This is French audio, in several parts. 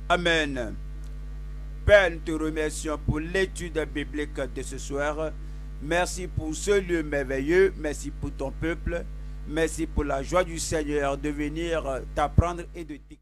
Amen. Père, nous te remercions pour l'étude biblique de ce soir. Merci pour ce lieu merveilleux. Merci pour ton peuple. Merci pour la joie du Seigneur de venir t'apprendre et de t'écouter.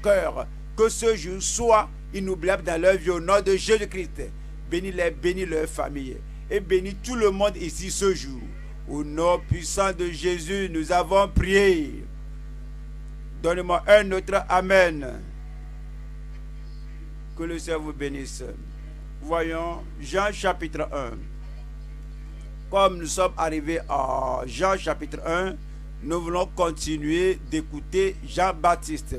Cœur, que ce jour soit inoubliable dans leur vie au nom de Jésus-Christ. Bénis-les, bénis leur famille et bénis tout le monde ici ce jour. Au nom puissant de Jésus, nous avons prié. Donnez-moi un autre Amen. Que le Seigneur vous bénisse. Voyons Jean chapitre 1. Comme nous sommes arrivés à Jean chapitre 1, nous voulons continuer d'écouter Jean-Baptiste.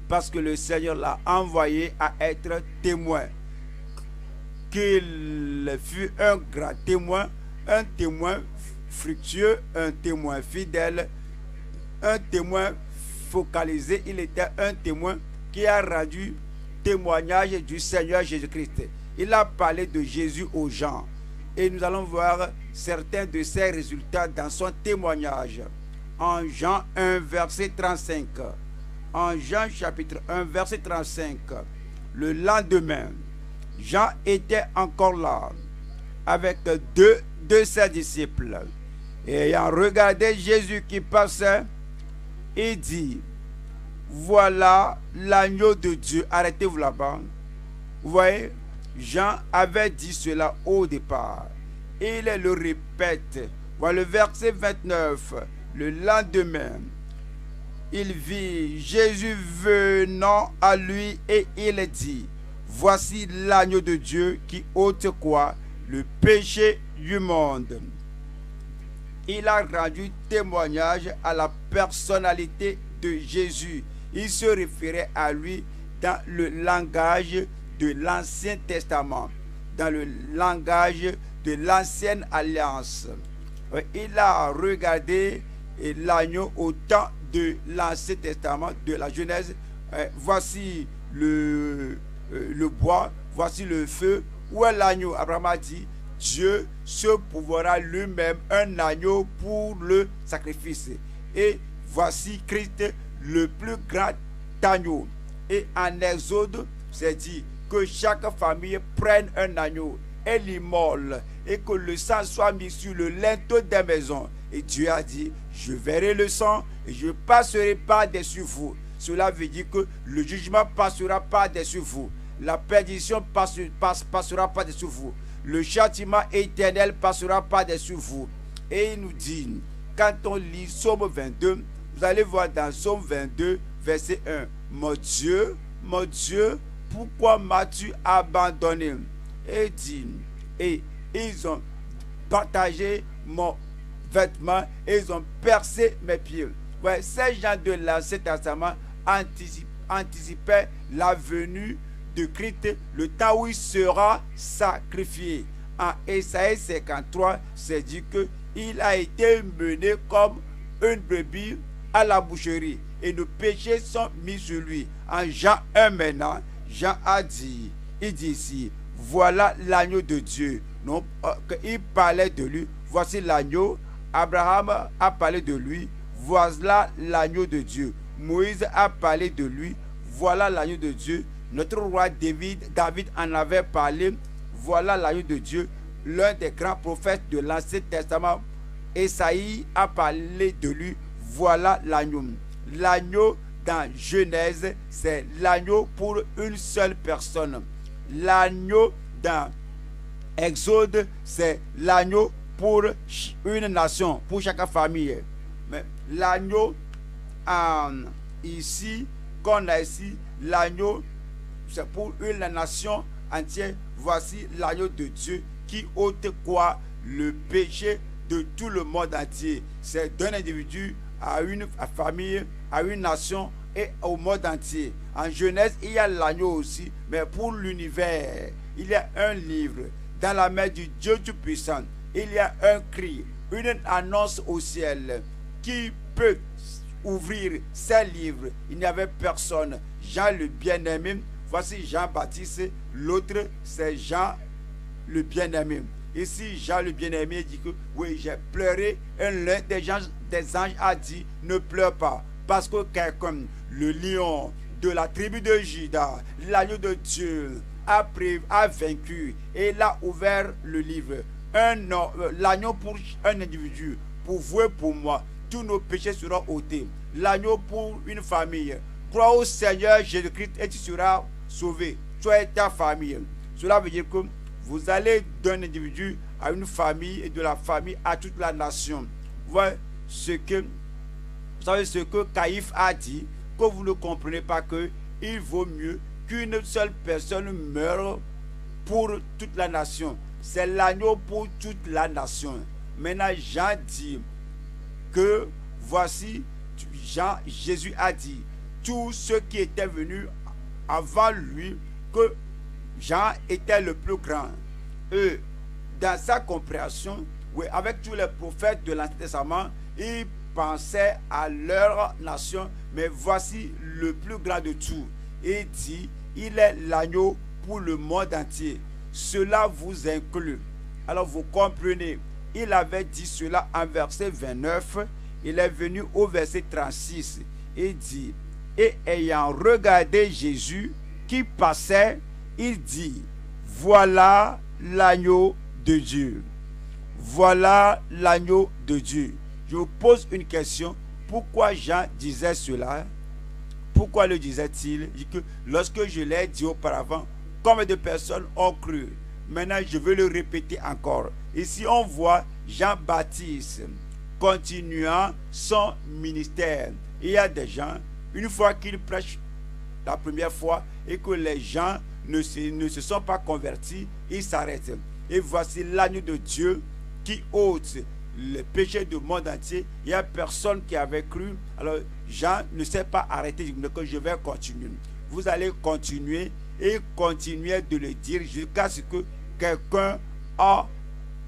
Parce que le Seigneur l'a envoyé à être témoin. Qu'il fut un grand témoin, un témoin fructueux, un témoin fidèle, un témoin focalisé. Il était un témoin qui a rendu témoignage du Seigneur Jésus-Christ. Il a parlé de Jésus aux gens. Et nous allons voir certains de ses résultats dans son témoignage. En Jean 1, verset 35. En Jean chapitre 1, verset 35, le lendemain, Jean était encore là avec deux de ses disciples. Et ayant regardé Jésus qui passait, il dit, voilà l'agneau de Dieu. Arrêtez-vous là-bas. Vous voyez, Jean avait dit cela au départ. Il le répète. Voilà le verset 29. Le lendemain, il vit Jésus venant à lui et il dit, voici l'agneau de Dieu qui ôte quoi? Le péché du monde. Il a rendu témoignage à la personnalité de Jésus. Il se référait à lui dans le langage de l'Ancien Testament, dans le langage de l'Ancienne Alliance. Il a regardé l'agneau au temps de l'Ancien Testament, de la Genèse. Voici le bois, voici le feu. Où est l'agneau? Abraham a dit, Dieu se pourvoira lui-même un agneau pour le sacrifice. Et voici Christ, le plus grand agneau. Et en Exode, c'est dit que chaque famille prenne un agneau et l'immole, et que le sang soit mis sur le linteau des maisons. Et Dieu a dit, je verrai le sang et je passerai par-dessus vous. Cela veut dire que le jugement passera par-dessus vous. La perdition passera par-dessus vous. Le châtiment éternel passera par-dessus vous. Et il nous dit, quand on lit Psaume 22, vous allez voir dans Psaume 22, verset 1, mon Dieu, pourquoi m'as-tu abandonné? Et dit, et ils ont partagé mon vêtement et ils ont percé mes pieds. Ouais, ces gens de l'Ancien Testament anticipaient la venue de Christ, le temps où il sera sacrifié. En Ésaïe 53, c'est dit qu'il a été mené comme une brebis à la boucherie et nos péchés sont mis sur lui. En Jean 1 maintenant, Jean a dit, il dit ici, voilà l'agneau de Dieu. Non, il parlait de lui, voici l'agneau. Abraham a parlé de lui, voilà l'agneau de Dieu. Moïse a parlé de lui, voilà l'agneau de Dieu. Notre roi David en avait parlé, voilà l'agneau de Dieu. L'un des grands prophètes de l'Ancien Testament, Esaïe, a parlé de lui, voilà l'agneau. L'agneau dans Genèse, c'est l'agneau pour une seule personne. L'agneau dans Exode, c'est l'agneau pour une nation, pour chaque famille. Mais l'agneau, ici, qu'on a ici, l'agneau, c'est pour une nation entière. Voici l'agneau de Dieu qui ôte quoi? Le péché de tout le monde entier. C'est d'un individu à une famille, à une nation et au monde entier. En Genèse, il y a l'agneau aussi, mais pour l'univers, il y a un livre. Dans la main du Dieu Tout-Puissant, il y a un cri, une annonce au ciel. Qui peut ouvrir ces livres? Il n'y avait personne. Jean le bien-aimé, voici Jean-Baptiste, l'autre c'est Jean le bien-aimé. Ici, Jean le bien-aimé dit que oui, j'ai pleuré, et l'un des anges a dit, ne pleure pas, parce que quelqu'un, le lion de la tribu de Juda, l'agneau de Dieu, a vaincu, et il a ouvert le livre. L'agneau pour un individu, pour vous et pour moi, tous nos péchés seront ôtés. L'agneau pour une famille. Crois au Seigneur Jésus-Christ et tu seras sauvé. Toi et ta famille. Cela veut dire que vous allez d'un individu à une famille et de la famille à toute la nation. Vous savez ce que Caïphe a dit, que vous ne comprenez pas que il vaut mieux qu'une seule personne meure pour toute la nation. C'est l'agneau pour toute la nation. Maintenant, Jean dit que voici, Jésus a dit, tous ceux qui étaient venus avant lui, que Jean était le plus grand. Et dans sa compréhension, oui, avec tous les prophètes de l'Ancien Testament, ils pensaient à leur nation, mais voici le plus grand de tout. Il dit, il est l'agneau pour le monde entier. Cela vous inclut. Alors vous comprenez, il avait dit cela en verset 29, il est venu au verset 36, il dit, et ayant regardé Jésus qui passait, il dit, voilà l'agneau de Dieu. Voilà l'agneau de Dieu. Je vous pose une question, pourquoi Jean disait cela? Pourquoi le disait-il? Il dit que lorsque je l'ai dit auparavant, combien de personnes ont cru? Maintenant, je veux le répéter encore. Ici, on voit Jean-Baptiste continuant son ministère. Il y a des gens, une fois qu'ils prêchent la première fois et que les gens ne se sont pas convertis, ils s'arrêtent. Et voici l'agneau de Dieu qui ôte le péché du monde entier. Il n'y a personne qui avait cru. Alors Jean ne s'est pas arrêté, mais que je vais continuer. Vous allez continuer et continuer de le dire jusqu'à ce que quelqu'un a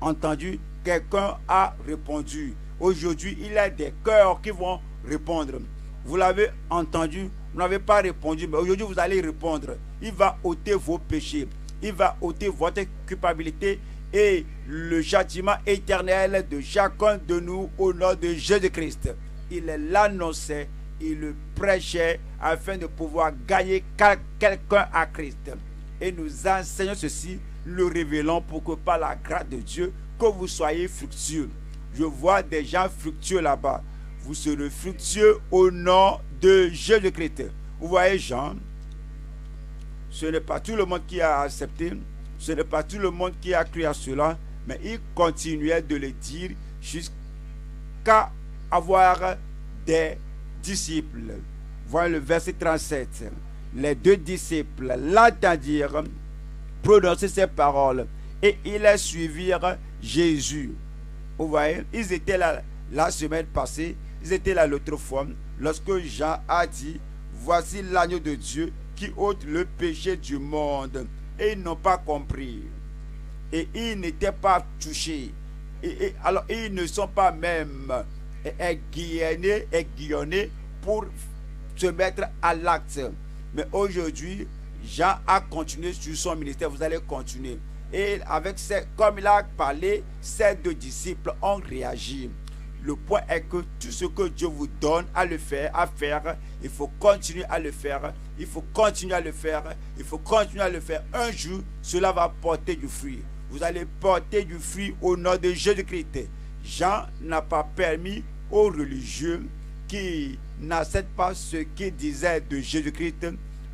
entendu, quelqu'un a répondu. Aujourd'hui, il y a des cœurs qui vont répondre. Vous l'avez entendu, vous n'avez pas répondu, mais aujourd'hui vous allez répondre. Il va ôter vos péchés, il va ôter votre culpabilité et le châtiment éternel de chacun de nous au nom de Jésus-Christ. Il l'annonçait, il le prêchait afin de pouvoir gagner quelqu'un à Christ. Et nous enseignons ceci, le révélons pour que par la grâce de Dieu, que vous soyez fructueux. Je vois des gens fructueux là-bas. Vous serez fructueux au nom de Jésus-Christ. Vous voyez Jean, ce n'est pas tout le monde qui a accepté, ce n'est pas tout le monde qui a cru à cela, mais il continuait de le dire jusqu'à avoir des disciples. Voyez le verset 37. Les deux disciples l'entendirent prononcer ces paroles et ils suivirent Jésus. Vous voyez, ils étaient là la semaine passée, ils étaient là l'autre fois, lorsque Jean a dit, voici l'agneau de Dieu qui ôte le péché du monde. Et ils n'ont pas compris. Et ils n'étaient pas touchés. Alors ils ne sont pas même aiguillonnés pour se mettre à l'acte. Mais aujourd'hui, Jean a continué sur son ministère. Vous allez continuer. Et avec comme il a parlé, ces deux disciples ont réagi. Le point est que tout ce que Dieu vous donne à faire, il faut continuer à le faire. Il faut continuer à le faire. Il faut continuer à le faire. Un jour, cela va porter du fruit. Vous allez porter du fruit au nom de Jésus-Christ. Jean n'a pas permis aux religieux qui n'acceptent pas ce qu'il disait de Jésus-Christ.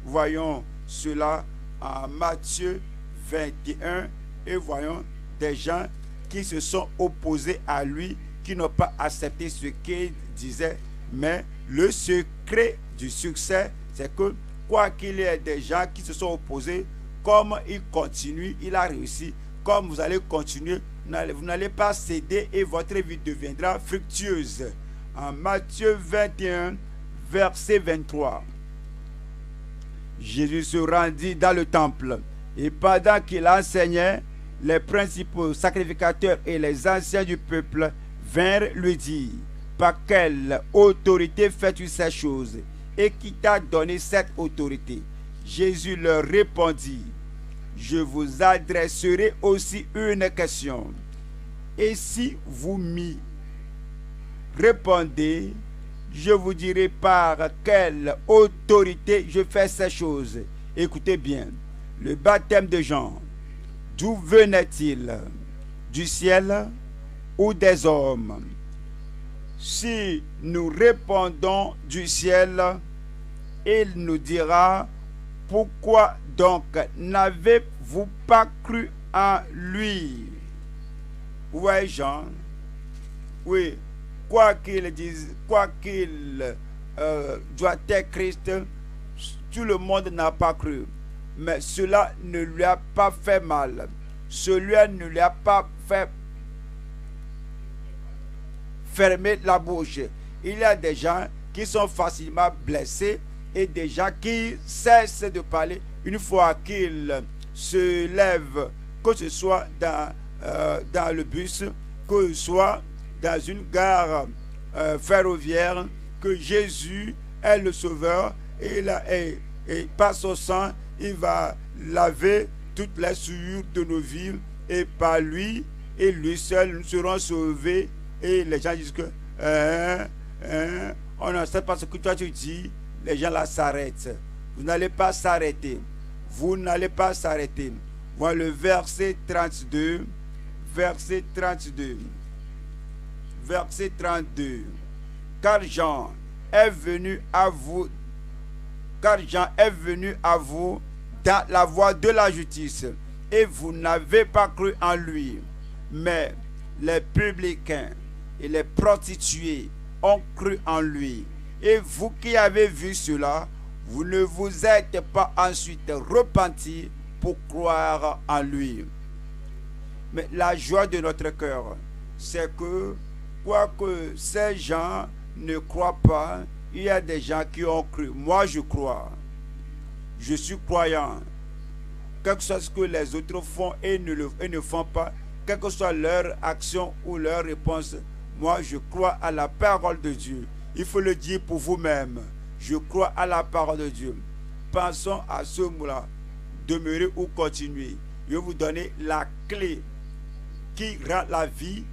Voyons cela en Matthieu 21 et voyons des gens qui se sont opposés à lui, qui n'ont pas accepté ce qu'il disait. Mais le secret du succès, c'est que quoi qu'il y ait des gens qui se sont opposés, comme il continue, il a réussi. Comme vous allez continuer, vous n'allez pas céder et votre vie deviendra fructueuse. En Matthieu 21, verset 23, Jésus se rendit dans le temple et pendant qu'il enseignait, les principaux sacrificateurs et les anciens du peuple vinrent lui dire: par quelle autorité fais-tu ces choses et qui t'a donné cette autorité? Jésus leur répondit: je vous adresserai aussi une question. Et si vous m'y répondez, je vous dirai par quelle autorité je fais ces choses. Écoutez bien, le baptême de Jean, d'où venait-il? Du ciel ou des hommes? Si nous répondons du ciel, il nous dira: pourquoi donc n'avez-vous pas cru en lui? Vous voyez Jean? Oui, quoi qu'il dise, quoi qu'il doit être Christ, tout le monde n'a pas cru. Mais cela ne lui a pas fait mal. Cela ne lui a pas fait fermer la bouche. Il y a des gens qui sont facilement blessés et des gens qui cessent de parler une fois qu'ils se lèvent, que ce soit dans le bus, que ce soit dans une gare ferroviaire, que Jésus est le Sauveur et par son sang, il va laver toutes les souillures de nos vies et par lui et lui seul nous serons sauvés. Et les gens disent que on ne sait pas ce que toi tu dis. Les gens là s'arrêtent. Vous n'allez pas s'arrêter. Vous n'allez pas s'arrêter. Voilà le verset 32. Verset 32. Verset 32. Car Jean est venu à vous. Car Jean est venu à vous dans la voie de la justice. Et vous n'avez pas cru en lui. Mais les publicains et les prostituées ont cru en lui. Et vous qui avez vu cela, vous ne vous êtes pas ensuite repentis pour croire en lui. Mais la joie de notre cœur, c'est que, quoique ces gens ne croient pas, il y a des gens qui ont cru. Moi, je crois. Je suis croyant. Quel que soit ce que les autres font et ne font pas, quelle que soit leur action ou leur réponse, moi, je crois à la parole de Dieu. Il faut le dire pour vous-même. Je crois à la parole de Dieu. Pensons à ce mot-là. Demeurer ou continuer. Je vais vous donner la clé qui rend la vie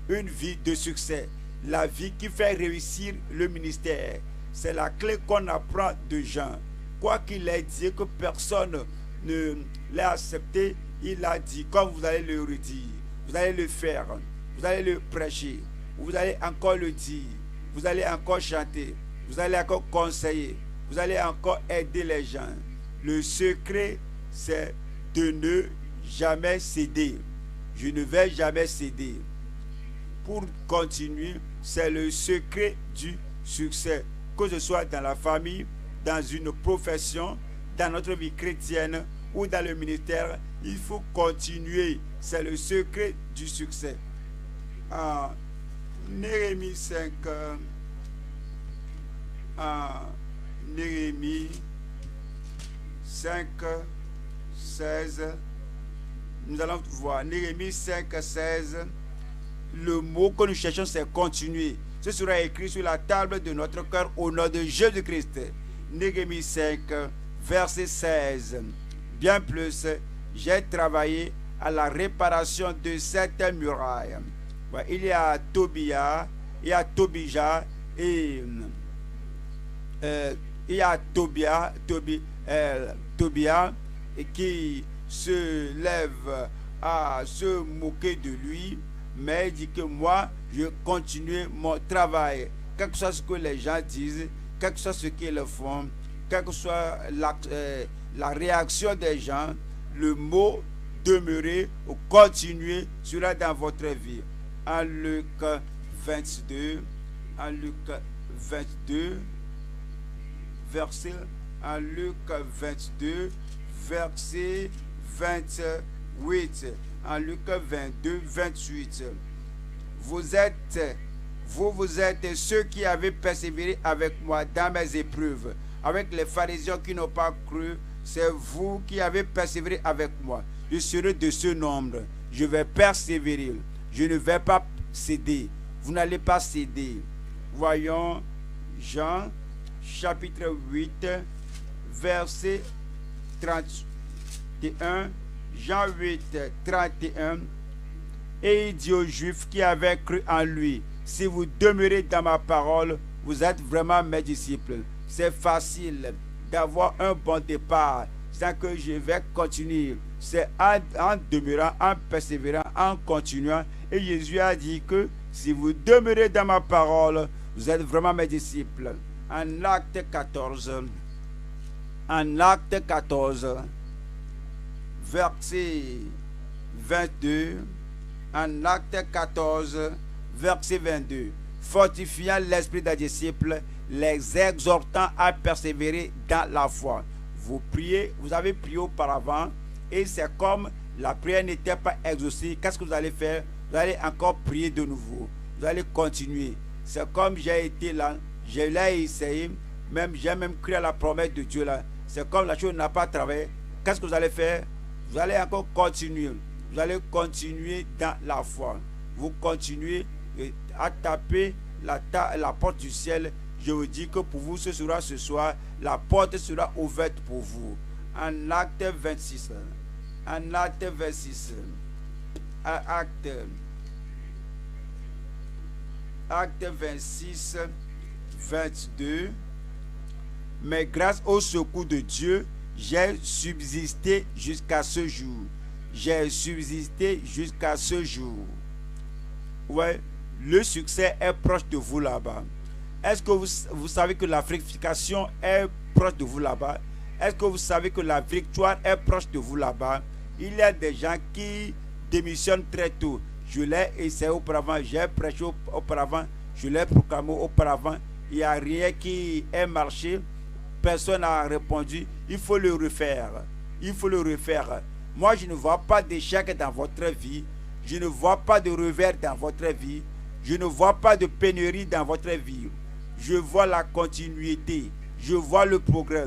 une vie de succès. La vie qui fait réussir le ministère. C'est la clé qu'on apprend de Jean. Quoi qu'il ait dit, que personne ne l'a accepté, il a dit, comme vous allez le redire, vous allez le faire, vous allez le prêcher, vous allez encore le dire, vous allez encore chanter, vous allez encore conseiller, vous allez encore aider les gens. Le secret, c'est de ne jamais céder. Je ne vais jamais céder. Pour continuer, c'est le secret du succès. Que ce soit dans la famille, dans une profession, dans notre vie chrétienne ou dans le ministère, il faut continuer. C'est le secret du succès. En Néhémie 5, Néhémie 5, 16, nous allons voir. Néhémie 5, 16, le mot que nous cherchons, c'est continuer. Ce sera écrit sur la table de notre cœur au nom de Jésus-Christ. Néhémie 5, verset 16. Bien plus, j'ai travaillé à la réparation de cette muraille. Il y a Tobia, il y a Tobija et il y a Tobia qui se lève à se moquer de lui, mais il dit que moi, je continue mon travail. Quel que soit ce que les gens disent, quel que soit ce qu'ils font, quelle que soit la réaction des gens, le mot demeurer ou continuer cela dans votre vie. En Luc 22, en Luc 22, verset, en Luc 22, verset 28. En Luc 22, 28. Vous êtes ceux qui avez persévéré avec moi dans mes épreuves. Avec les pharisiens qui n'ont pas cru, c'est vous qui avez persévéré avec moi. Je serai de ce nombre. Je vais persévérer. Je ne vais pas céder. Vous n'allez pas céder. Voyons Jean chapitre 8, verset 31. Jean 8, 31. Et il dit aux Juifs qui avaient cru en lui, si vous demeurez dans ma parole, vous êtes vraiment mes disciples. C'est facile d'avoir un bon départ, sans que je vais continuer. C'est en demeurant, en persévérant, en continuant. Et Jésus a dit que si vous demeurez dans ma parole, vous êtes vraiment mes disciples. En Acte 14, verset 22, en Acte 14, verset 22, fortifiant l'esprit des disciples, les exhortant à persévérer dans la foi. Vous priez, vous avez prié auparavant, et c'est comme la prière n'était pas exaucée. Qu'est-ce que vous allez faire? Vous allez encore prier de nouveau. Vous allez continuer. C'est comme j'ai été là, je l'ai essayé, j'ai même cru à la promesse de Dieu là. C'est comme la chose n'a pas travaillé. Qu'est-ce que vous allez faire? Vous allez encore continuer. Vous allez continuer dans la foi. Vous continuez à taper la porte du ciel. Je vous dis que pour vous, ce sera ce soir. La porte sera ouverte pour vous. En Acte 26. En Acte 26. Acte 26, 22. Mais grâce au secours de Dieu, j'ai subsisté jusqu'à ce jour. J'ai subsisté jusqu'à ce jour. Ouais, le succès est proche de vous là-bas. Est-ce que vous savez que la fructification est proche de vous là-bas? Est-ce que vous savez que la victoire est proche de vous là-bas? Il y a des gens qui démissionnent très tôt. Je l'ai essayé auparavant, j'ai prêché auparavant, je l'ai proclamé auparavant. Il n'y a rien qui ait marché. Personne n'a répondu. Il faut le refaire. Il faut le refaire. Moi, je ne vois pas d'échec dans votre vie. Je ne vois pas de revers dans votre vie. Je ne vois pas de pénurie dans votre vie. Je vois la continuité. Je vois le progrès.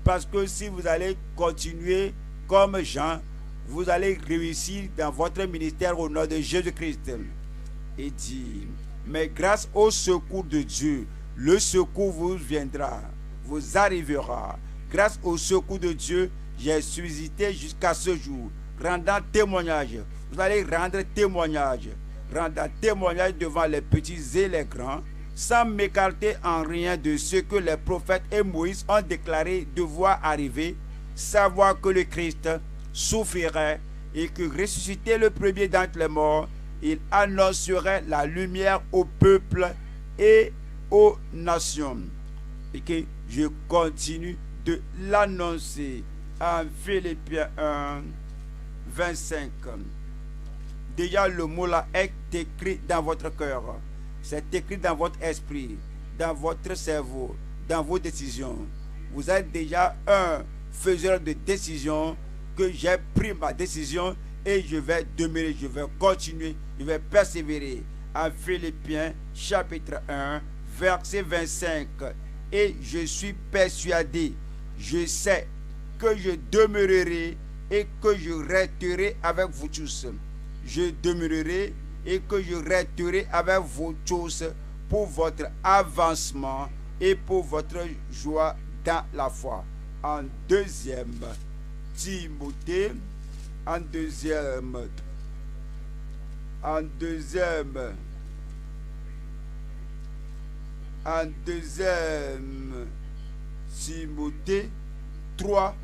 Parce que si vous allez continuer comme Jean, vous allez réussir dans votre ministère au nom de Jésus-Christ. Et dit, mais grâce au secours de Dieu, le secours vous viendra, vous arrivera. Grâce au secours de Dieu, j'ai subsisté jusqu'à ce jour, rendant témoignage. Vous allez rendre témoignage. Rendant témoignage devant les petits et les grands, sans m'écarter en rien de ce que les prophètes et Moïse ont déclaré devoir arriver, savoir que le Christ souffrirait et que ressuscité le premier d'entre les morts, il annoncerait la lumière au peuple et aux nations. Et que je continue de l'annoncer en Philippiens 1, 25. Déjà le mot là est écrit dans votre cœur. C'est écrit dans votre esprit, dans votre cerveau, dans vos décisions. Vous êtes déjà un faiseur de décision, que j'ai pris ma décision et je vais demeurer, je vais continuer, je vais persévérer. En Philippiens chapitre 1, verset 25. Et je suis persuadé, je sais que je demeurerai et que je resterai avec vous tous. Je demeurerai et que je resterai avec vous tous pour votre avancement et pour votre joie dans la foi. En deuxième Timothée, en deuxième Timothée 3,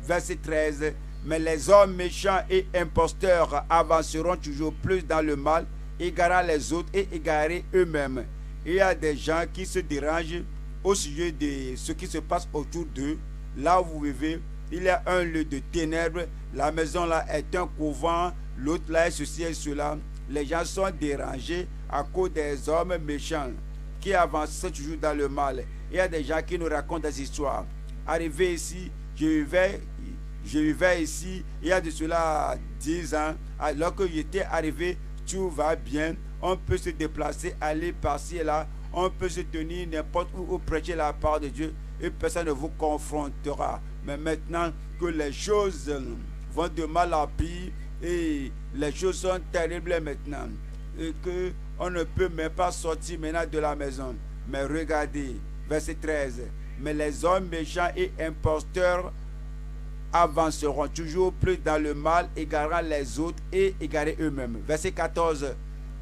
verset 13. Mais les hommes méchants et imposteurs avanceront toujours plus dans le mal, égarant les autres et égarés eux-mêmes. Il y a des gens qui se dérangent au sujet de ce qui se passe autour d'eux. Là où vous vivez, il y a un lieu de ténèbres. la maison là est un couvent, l'autre là est ceci et cela. Les gens sont dérangés à cause des hommes méchants qui avancent toujours dans le mal. Il y a des gens qui nous racontent des histoires. Arrivé ici, je vivais ici, il y a de cela 10 ans, alors que j'étais arrivé, tout va bien, on peut se déplacer, aller par-ci et là, on peut se tenir n'importe où prêcher la parole de Dieu et personne ne vous confrontera. Mais maintenant que les choses vont de mal en pire et les choses sont terribles maintenant et que on ne peut même pas sortir maintenant de la maison. Mais regardez, verset 13, mais les hommes méchants et imposteurs avanceront toujours plus dans le mal, égarant les autres et égarer eux-mêmes. Verset 14,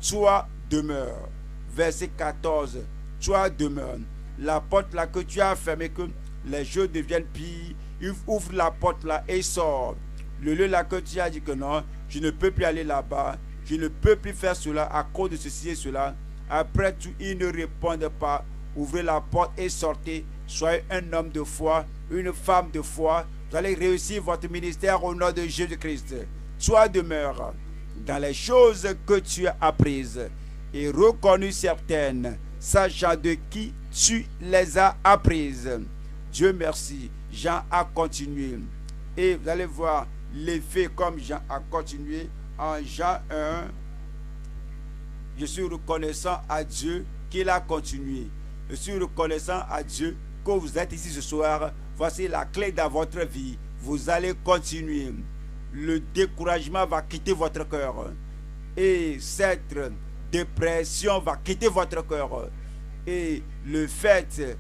toi demeure. Verset 14, toi demeure. La porte là que tu as fermée, que les choses deviennent pires, ouvre la porte là et sort. Le lieu là que tu as dit que non, je ne peux plus aller là-bas, je ne peux plus faire cela à cause de ceci et cela. Après tout, ils ne répondent pas. Ouvrez la porte et sortez. Soyez un homme de foi, une femme de foi. Vous allez réussir votre ministère au nom de Jésus-Christ. Toi demeure dans les choses que tu as apprises et reconnues certaines, sachant de qui tu les as apprises. Dieu merci. Jean a continué. Et vous allez voir l'effet comme Jean a continué en Jean 1. Je suis reconnaissant à Dieu qu'il a continué. Je suis reconnaissant à Dieu que vous êtes ici ce soir. Voici la clé dans votre vie. Vous allez continuer. Le découragement va quitter votre cœur. Et cette dépression va quitter votre cœur. Et le fait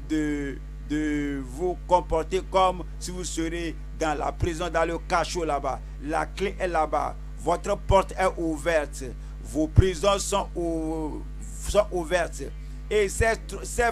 de vous comporter comme si vous serez dans la prison, dans le cachot là-bas. La clé est là-bas. Votre porte est ouverte. Vos prisons sont ouvertes. Et ces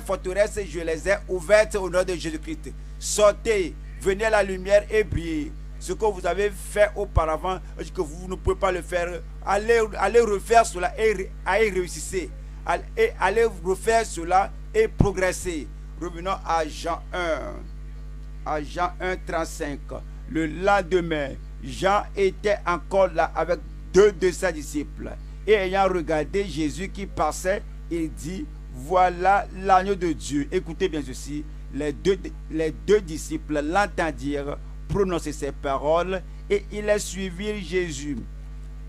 forteresses, je les ai ouvertes au nom de Jésus-Christ. Sortez, venez à la lumière et brillez. Ce que vous avez fait auparavant, que vous ne pouvez pas le faire, allez refaire cela et réussissez. Allez refaire cela et progresser. Revenons à Jean 1. À Jean 1, 35. Le lendemain, Jean était encore là avec deux de ses disciples. Et ayant regardé Jésus qui passait, il dit, voilà l'agneau de Dieu. Écoutez bien ceci. Les deux disciples l'entendirent prononcer ces paroles et ils suivirent Jésus.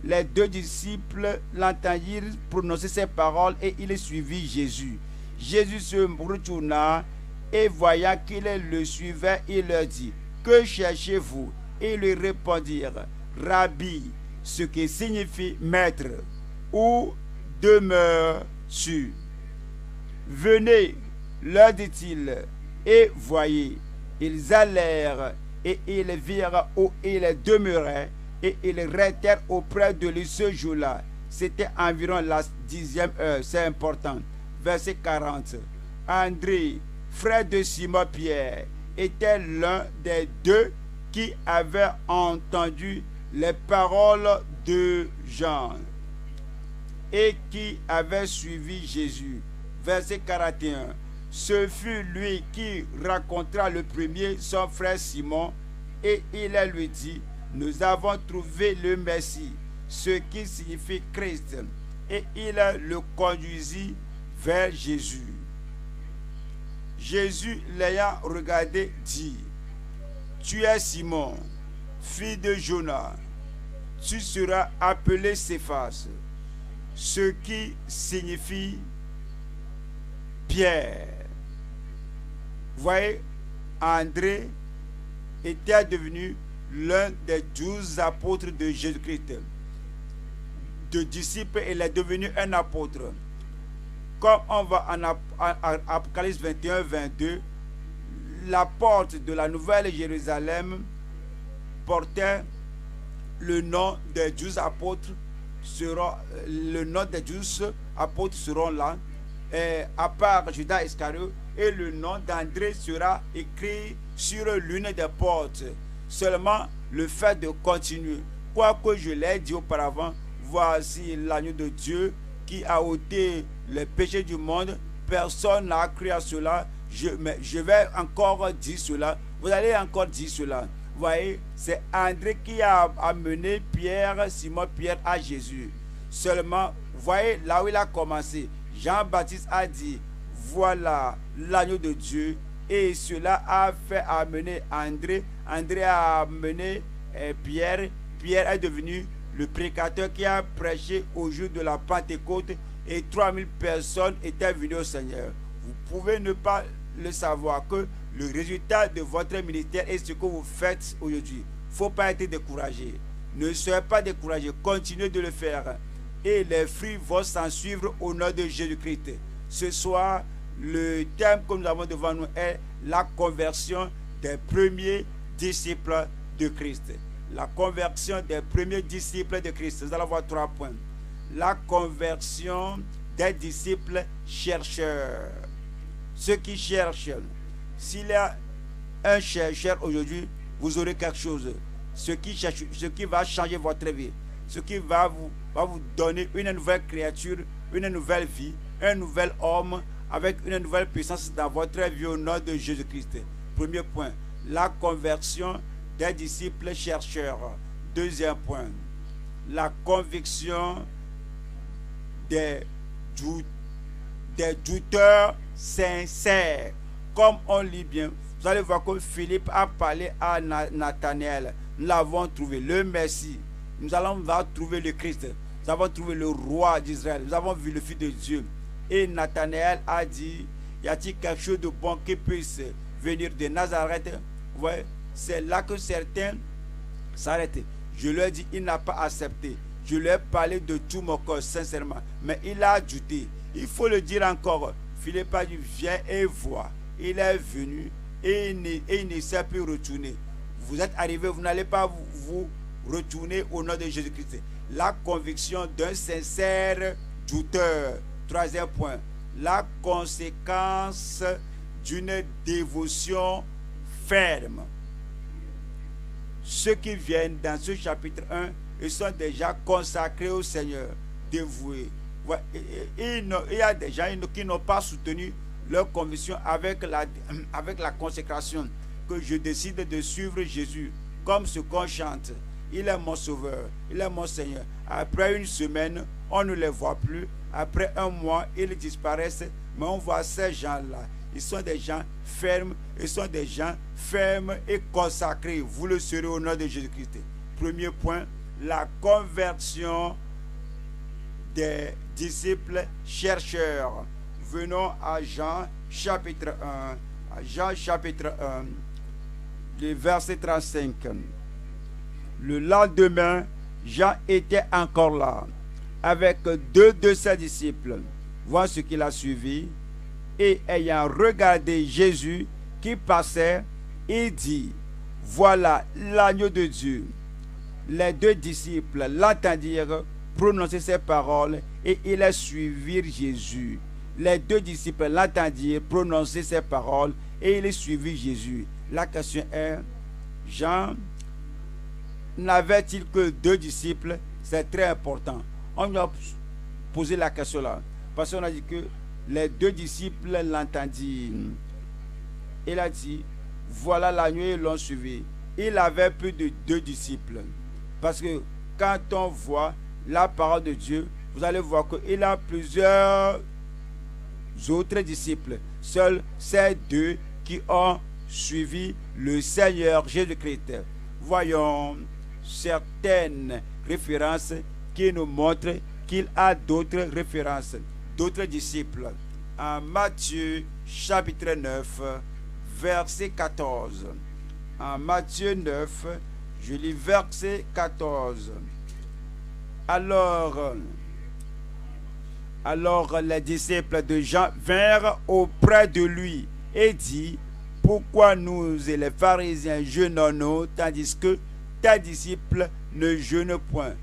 Les deux disciples l'entendirent prononcer ces paroles et ils suivirent Jésus. Jésus se retourna et voyant qu'ils le suivaient, il leur dit, que cherchez-vous? Et ils lui répondirent, Rabbi, ce qui signifie maître, où demeures-tu? Venez, leur dit-il, et voyez. Ils allèrent et ils virent où il demeurait et ils restèrent auprès de lui ce jour-là. C'était environ la 10e heure, c'est important. Verset 40. André, frère de Simon-Pierre, était l'un des deux qui avait entendu les paroles de Jean et qui avait suivi Jésus. Verset 41. Ce fut lui qui rencontra le premier son frère Simon et il lui dit, nous avons trouvé le Messie, ce qui signifie Christ. Et il le conduisit vers Jésus. Jésus l'ayant regardé dit, tu es Simon, fils de Jonas, tu seras appelé Céphas, ce qui signifie Pierre. Vous voyez, André était devenu l'un des 12 apôtres de Jésus-Christ. De disciple, il est devenu un apôtre. Comme on va en Apocalypse 21, 22, la porte de la Nouvelle Jérusalem portait le nom des 12 apôtres. Le nom des 12 apôtres seront là. Et à part Judas Iscariot, et le nom d'André sera écrit sur l'une des portes. Seulement le fait de continuer. Quoique je l'ai dit auparavant, voici l'agneau de Dieu qui a ôté les péchés du monde. Personne n'a cru à cela. Je vais encore dire cela. Vous allez encore dire cela. voyez, c'est André qui a amené Simon-Pierre à Jésus. Seulement, voyez, là où il a commencé, Jean-Baptiste a dit, voilà l'agneau de Dieu. Et cela a fait amener André. André a amené Pierre. Pierre est devenu le prédicateur qui a prêché au jour de la Pentecôte. Et 3000 personnes étaient venues au Seigneur. Vous pouvez ne pas le savoir que le résultat de votre ministère est ce que vous faites aujourd'hui. Il ne faut pas être découragé. Ne soyez pas découragé. Continuez de le faire. Et les fruits vont s'en suivre au nom de Jésus-Christ. Ce soir, le thème que nous avons devant nous est la conversion des premiers disciples de Christ. La conversion des premiers disciples de Christ. Nous allons voir 3 points. La conversion des disciples chercheurs. Ceux qui cherchent. S'il y a un chercheur aujourd'hui, vous aurez quelque chose. Ce qui va changer votre vie. Ce qui va vous donner une nouvelle créature, une nouvelle vie, un nouvel homme avec une nouvelle puissance dans votre vie au nom de Jésus-Christ. Premier point, la conversion des disciples chercheurs. Deuxième point, la conviction des douteurs sincères. Comme on lit bien, vous allez voir que Philippe a parlé à Nathanaël. Nous l'avons trouvé, le Messie. Nous allons trouver le Christ. Nous avons trouvé le roi d'Israël. Nous avons vu le Fils de Dieu. Et Nathanaël a dit, y a-t-il quelque chose de bon qui puisse venir de Nazareth? Ouais, c'est là que certains s'arrêtent. Je leur ai dit, il n'a pas accepté. Je lui ai parlé de tout mon corps, sincèrement. Mais il a ajouté, il faut le dire encore. Philippe a dit, viens et vois. Il est venu et il ne s'est plus retourné. Vous êtes arrivé, vous n'allez pas vous retourner au nom de Jésus-Christ. La conviction d'un sincère douteur. Troisième point, la conséquence d'une dévotion ferme. Ceux qui viennent dans ce chapitre 1, ils sont déjà consacrés au Seigneur, dévoués. Il y a des gens qui n'ont pas soutenu leur conviction avec la consécration, que je décide de suivre Jésus, comme ce qu'on chante. Il est mon sauveur, il est mon Seigneur. Après une semaine, on ne les voit plus. Après un mois, ils disparaissent. Mais on voit ces gens-là. Ils sont des gens fermes. Ils sont des gens fermes et consacrés. Vous le serez au nom de Jésus-Christ. Premier point, la conversion des disciples chercheurs. Venons à Jean chapitre 1. À Jean chapitre 1, le verset 35. Le lendemain, Jean était encore là, avec 2 de ses disciples. Voici ce qu'il a suivi. Et ayant regardé Jésus qui passait, il dit, voilà l'agneau de Dieu. Les 2 disciples l'entendirent prononcer ces paroles et ils suivirent Jésus. Les 2 disciples l'entendirent prononcer ces paroles et ils suivirent Jésus. La question est, Jean n'avait-il que 2 disciples? C'est très important. On lui a posé la question là. Parce qu'on a dit que les 2 disciples l'entendirent. Il a dit, voilà l'agneau, ils l'ont suivi. Il avait plus de 2 disciples. Parce que quand on voit la parole de Dieu, vous allez voir qu'il a plusieurs autres disciples. Seuls ces 2 qui ont suivi le Seigneur Jésus-Christ. Voyons certaines références qui nous montrent qu'il a d'autres références, d'autres disciples. En Matthieu chapitre 9, verset 14. En Matthieu 9, je lis verset 14. Alors les disciples de Jean vinrent auprès de lui et dit, pourquoi nous et les pharisiens jeûnons-nous tandis que tes disciples ne jeûnent point?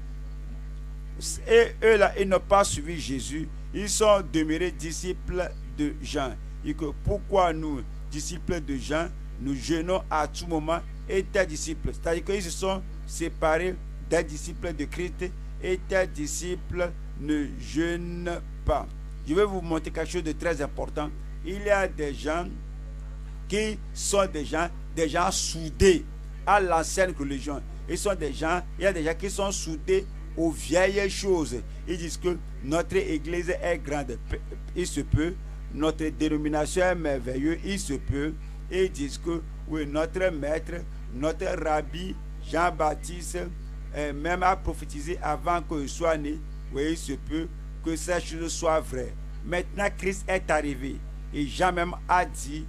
Et eux là, ils n'ont pas suivi Jésus. Ils sont demeurés disciples de Jean. Et que pourquoi nous, disciples de Jean, nous jeûnons à tout moment et tes disciples? C'est-à-dire qu'ils se sont séparés des disciples de Christ et tes disciples ne jeûnent pas. Je vais vous montrer quelque chose de très important. Il y a des gens qui sont des gens soudés. à l'ancienne religion. Ils sont des gens, il y a des gens qui sont soudés aux vieilles choses. Ils disent que notre église est grande, il se peut. Notre dénomination est merveilleuse, il se peut. Et ils disent que oui, notre maître, notre rabbi Jean-Baptiste, même a prophétisé avant qu'il soit né. Oui, il se peut que ces choses soient vraies. Maintenant, Christ est arrivé. Et Jean même a dit,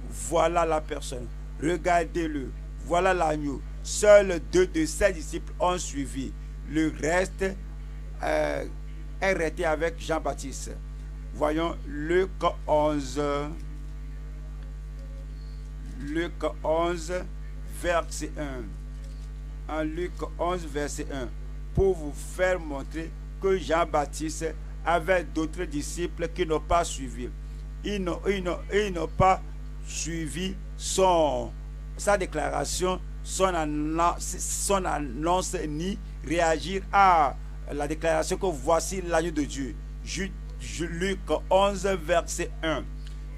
voilà la personne, regardez-le, voilà l'agneau. Seuls 2 de ses disciples ont suivi. Le reste est resté avec Jean-Baptiste. Voyons Luc 11, verset 1. En Luc 11, verset 1. Pour vous faire montrer que Jean-Baptiste avait d'autres disciples qui n'ont pas suivi. Ils n'ont pas suivi sa déclaration, son annonce, ni réagir à la déclaration que voici l'agneau de Dieu. Luc 11, verset 1.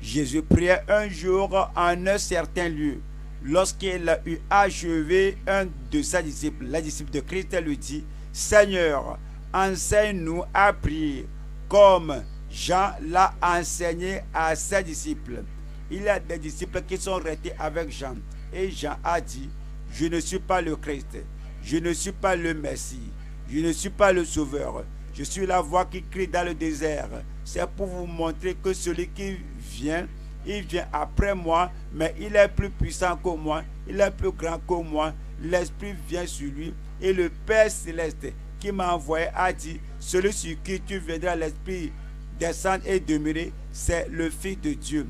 Jésus priait un jour en un certain lieu. Lorsqu'il eut achevé, un de ses disciples, les disciples de Christ, lui dit, Seigneur, enseigne-nous à prier, comme Jean l'a enseigné à ses disciples. Il y a des disciples qui sont restés avec Jean. Et Jean a dit, je ne suis pas le Christ, je ne suis pas le Messie, je ne suis pas le Sauveur. Je suis la voix qui crie dans le désert. C'est pour vous montrer que celui qui vient, il vient après moi, mais il est plus puissant que moi, il est plus grand que moi. L'Esprit vient sur lui. Et le Père Céleste qui m'a envoyé a dit, celui sur qui tu viendras, l'Esprit descendre et demeurer, c'est le Fils de Dieu.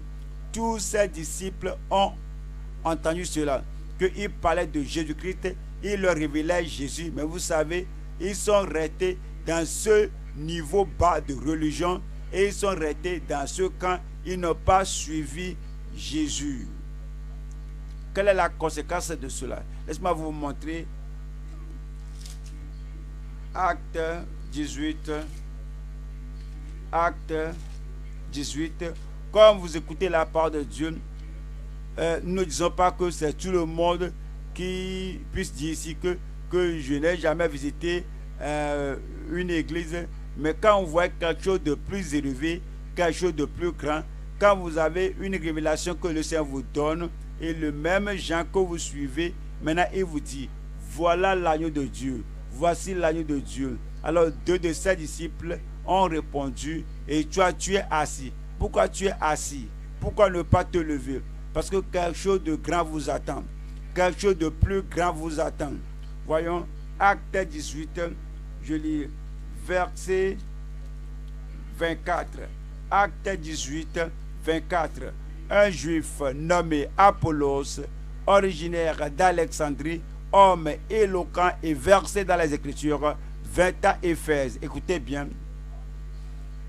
Tous ses disciples ont entendu cela, qu'il parlait de Jésus-Christ, il leur révélait Jésus. Mais vous savez, ils sont restés dans ce niveau bas de religion et ils sont restés dans ce camp. Ils n'ont pas suivi Jésus. Quelle est la conséquence de cela? Laissez-moi vous montrer Acte 18. Acte 18. Quand vous écoutez la parole de Dieu, nous ne disons pas que c'est tout le monde qui puisse dire ici que je n'ai jamais visité une église, mais quand on voit quelque chose de plus élevé, quelque chose de plus grand, quand vous avez une révélation que le Seigneur vous donne, et le même Jean que vous suivez, maintenant il vous dit, voilà l'agneau de Dieu, voici l'agneau de Dieu. Alors 2 de ses disciples ont répondu, et toi tu es assis. Pourquoi tu es assis? Pourquoi ne pas te lever? Parce que quelque chose de grand vous attend. Quelque chose de plus grand vous attend. Voyons, Acte 18, je lis verset 24. Acte 18, 24. Un juif nommé Apollos, originaire d'Alexandrie, homme éloquent et versé dans les Écritures, vint à Éphèse. Écoutez bien.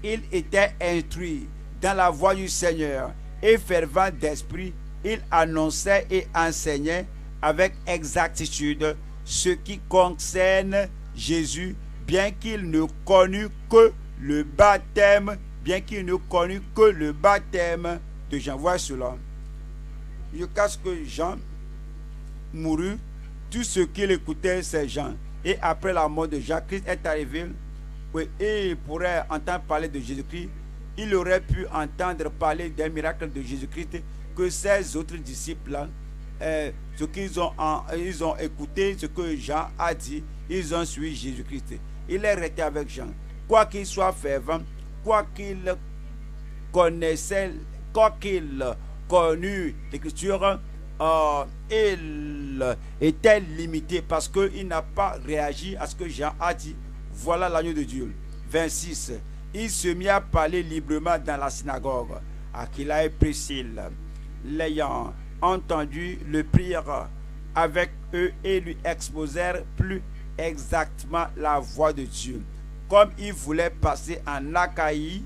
Il était instruit dans la voie du Seigneur et fervent d'esprit, il annonçait et enseignait avec exactitude ce qui concerne Jésus, bien qu'il ne connût que le baptême, de Jean. Voici cela. Jusqu'à ce que Jean mourut, tout ce qu'il écoutait, c'est Jean. Et après la mort de Jean, Christ est arrivé, et il pourrait entendre parler de Jésus-Christ. Il aurait pu entendre parler des miracles de Jésus-Christ que ces autres disciples-là, ce qu'ils ils ont écouté, ce que Jean a dit, ils ont suivi Jésus-Christ. Il est resté avec Jean. Quoi qu'il soit fervent, quoi qu'il connaissait, quoi qu'il connût l'Écriture, il était limité parce qu'il n'a pas réagi à ce que Jean a dit. Voilà l'agneau de Dieu. 26. Il se mit à parler librement dans la synagogue. Aquila et Priscille, l'ayant entendu, le prirent avec eux et lui exposèrent plus exactement la voix de Dieu. Comme il voulait passer en Achaïe,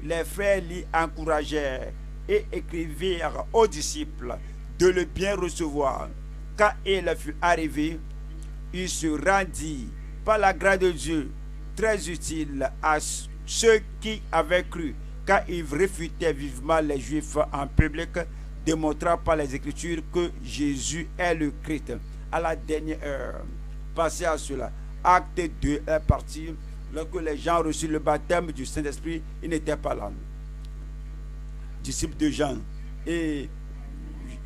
les frères l'y encouragèrent et écrivirent aux disciples de le bien recevoir. Quand il fut arrivé, il se rendit par la grâce de Dieu très utile à ceux qui avaient cru, car il réfutait vivement les Juifs en public, démontrant par les Écritures que Jésus est le Christ. à la dernière heure. Passez à cela. Acte 2 est parti. Lorsque les gens ont reçu le baptême du Saint-Esprit, ils n'étaient pas là. Disciples de Jean. Et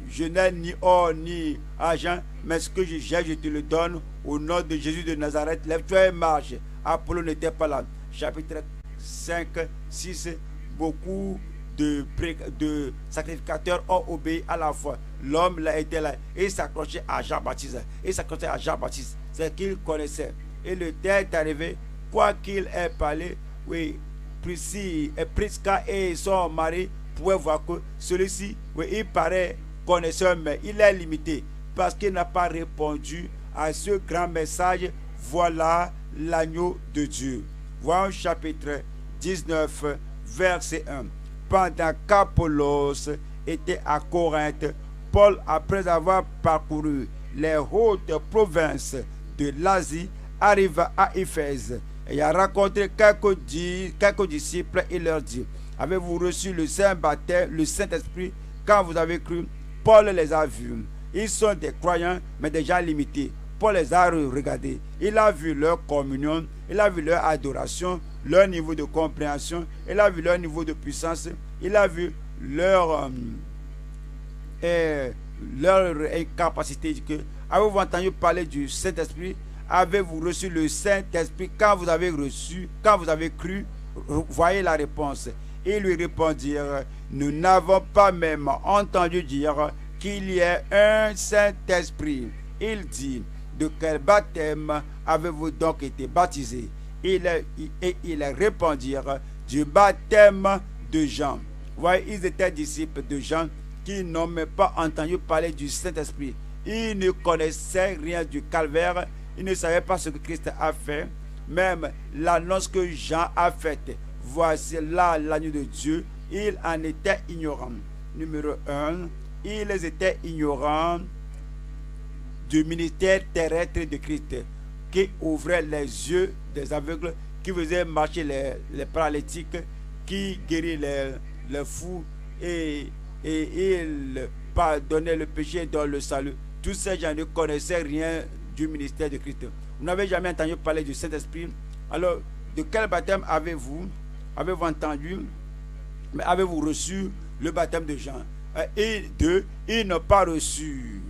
je n'ai ni or ni argent, mais ce que j'ai, je te le donne au nom de Jésus de Nazareth. Lève-toi et marche. Apollo n'était pas là. Chapitre 5, 6, beaucoup de sacrificateurs ont obéi à la foi. L'homme là était là et il s'accrochait à Jean-Baptiste. C'est qu'il connaissait. Et le temps est arrivé, quoi qu'il ait parlé, oui, Prisca et son mari pouvaient voir que celui-ci, oui, il paraît connaisseur, mais il est limité parce qu'il n'a pas répondu à ce grand message. Voilà l'agneau de Dieu. Voyons chapitre 19, verset 1. Pendant qu'Apollos était à Corinthe, Paul, après avoir parcouru les hautes provinces de l'Asie, arriva à Éphèse. Et il a rencontré quelques disciples et leur dit: avez-vous reçu le Saint-Baptême, le Saint-Esprit, quand vous avez cru? Paul les a vus. Ils sont des croyants, mais des gens limités. Paul les a regardés. Il a vu leur communion, il a vu leur adoration, leur niveau de compréhension, il a vu leur niveau de puissance, il a vu leur incapacité. Avez-vous entendu parler du Saint-Esprit? Avez-vous reçu le Saint-Esprit quand vous avez cru? Voyez la réponse. Ils lui répondirent: nous n'avons pas même entendu dire qu'il y ait un Saint-Esprit. Il dit: de quel baptême avez-vous donc été baptisés? Ils répondirent: du baptême de Jean. Voyez, ils étaient disciples de Jean qui n'ont même pas entendu parler du Saint-Esprit. Ils ne connaissaient rien du calvaire. Ils ne savaient pas ce que Christ a fait. Même l'annonce que Jean a faite: voici là l'agneau de Dieu. Ils en étaient ignorants. Numéro 1, ils étaient ignorants du ministère terrestre de Christ, qui ouvrait les yeux des aveugles, qui faisait marcher les paralytiques, qui guérit les fous, et il pardonnait le péché dans le salut. Tous ces gens ne connaissaient rien du ministère de Christ. Vous n'avez jamais entendu parler du Saint-Esprit. Alors, de quel baptême avez-vous entendu? Mais avez-vous reçu le baptême de Jean? Et deux, ils n'ont pas reçu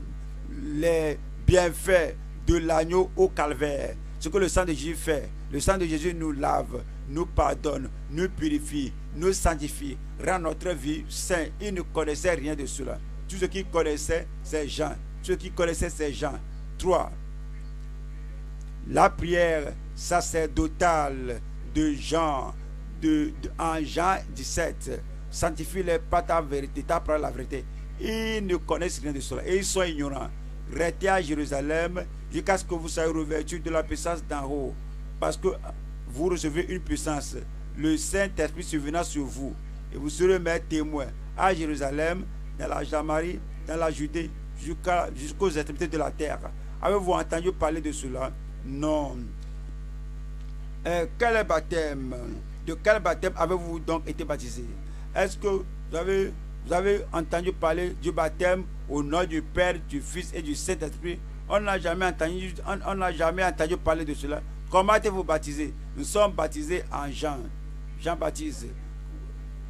les bienfaits de l'agneau au calvaire. Ce que le sang de Jésus fait. Le sang de Jésus nous lave, nous pardonne, nous purifie, nous sanctifie, rend notre vie sainte. Ils ne connaissaient rien de cela. Tout ce qu'ils connaissaient, c'est Jean. Ceux qui connaissaient, c'est Jean. 3. La prière sacerdotale de Jean, en Jean 17. Sanctifie-les par ta vérité, ta parole, la vérité. Ils ne connaissent rien de cela. Et ils sont ignorants. Restez à Jérusalem jusqu'à ce que vous soyez revêtus de la puissance d'en haut. Parce que vous recevez une puissance. Le Saint-Esprit survenant sur vous. Et vous serez mes témoins à Jérusalem, dans la Jamarie, dans la Judée, jusqu'aux extrémités de la terre. Avez-vous entendu parler de cela? Non. Quel baptême? De quel baptême avez-vous donc été baptisé? Est-ce que vous avez entendu parler du baptême au nom du Père, du Fils et du Saint-Esprit? On n'a jamais entendu parler de cela. Comment êtes-vous baptisé? Nous sommes baptisés en Jean. Jean-Baptiste.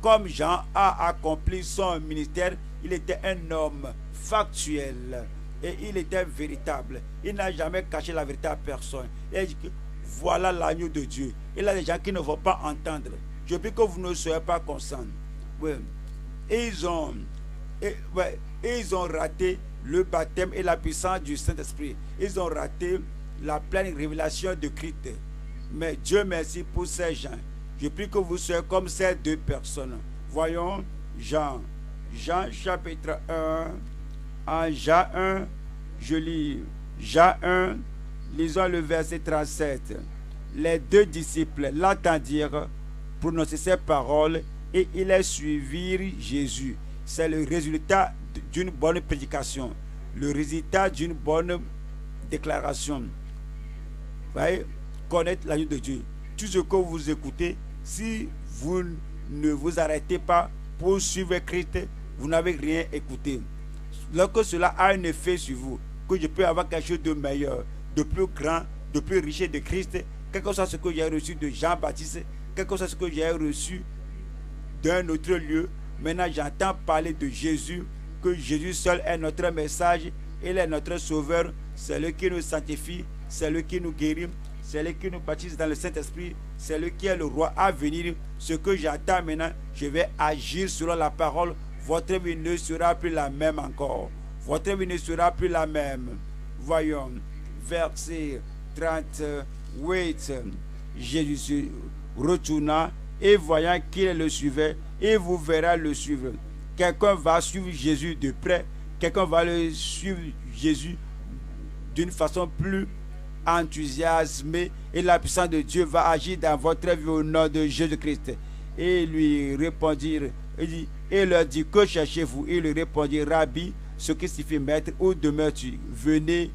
Comme Jean a accompli son ministère, il était un homme factuel et il était véritable. Il n'a jamais caché la vérité à personne. Il a dit que voilà l'agneau de Dieu. Il y a des gens qui ne vont pas entendre. Je prie que vous ne soyez pas conscients. Oui. Ils ont raté le baptême et la puissance du Saint-Esprit. Ils ont raté la pleine révélation de Christ. Mais Dieu merci pour ces gens. Je prie que vous soyez comme ces deux personnes. Voyons Jean chapitre 1. En Jean 1, je lis Jean 1, lisons le verset 37. Les deux disciples l'entendirent prononcer ces paroles et ils suivirent Jésus. C'est le résultat d'une bonne prédication, le résultat d'une bonne déclaration. Vous voyez, connaître l'agneau de Dieu. Tout ce que vous écoutez, si vous ne vous arrêtez pas pour suivre Christ, vous n'avez rien écouté. Lorsque cela a un effet sur vous, que je peux avoir quelque chose de meilleur, de plus grand, de plus riche de Christ, quel que soit ce que j'ai reçu de Jean-Baptiste, quel que soit ce que j'ai reçu d'un autre lieu, maintenant j'entends parler de Jésus, que Jésus seul est notre message, il est notre sauveur, c'est lui qui nous sanctifie, c'est lui qui nous guérit, c'est lui qui nous baptise dans le Saint-Esprit, c'est lui qui est le roi à venir. Ce que j'attends maintenant, je vais agir selon la parole. Votre vie ne sera plus la même encore. Votre vie ne sera plus la même. Voyons, verset 38. Jésus se retourna et voyant qu'il le suivait, et vous verrez le suivre. Quelqu'un va suivre Jésus de près, quelqu'un va le suivre Jésus d'une façon plus enthousiasmée, et la puissance de Dieu va agir dans votre vie au nom de Jésus-Christ. Et lui répondirent, et leur dit, que cherchez-vous? Il lui répondit, Rabbi, ce qui signifie maître, où demeures-tu? Venez,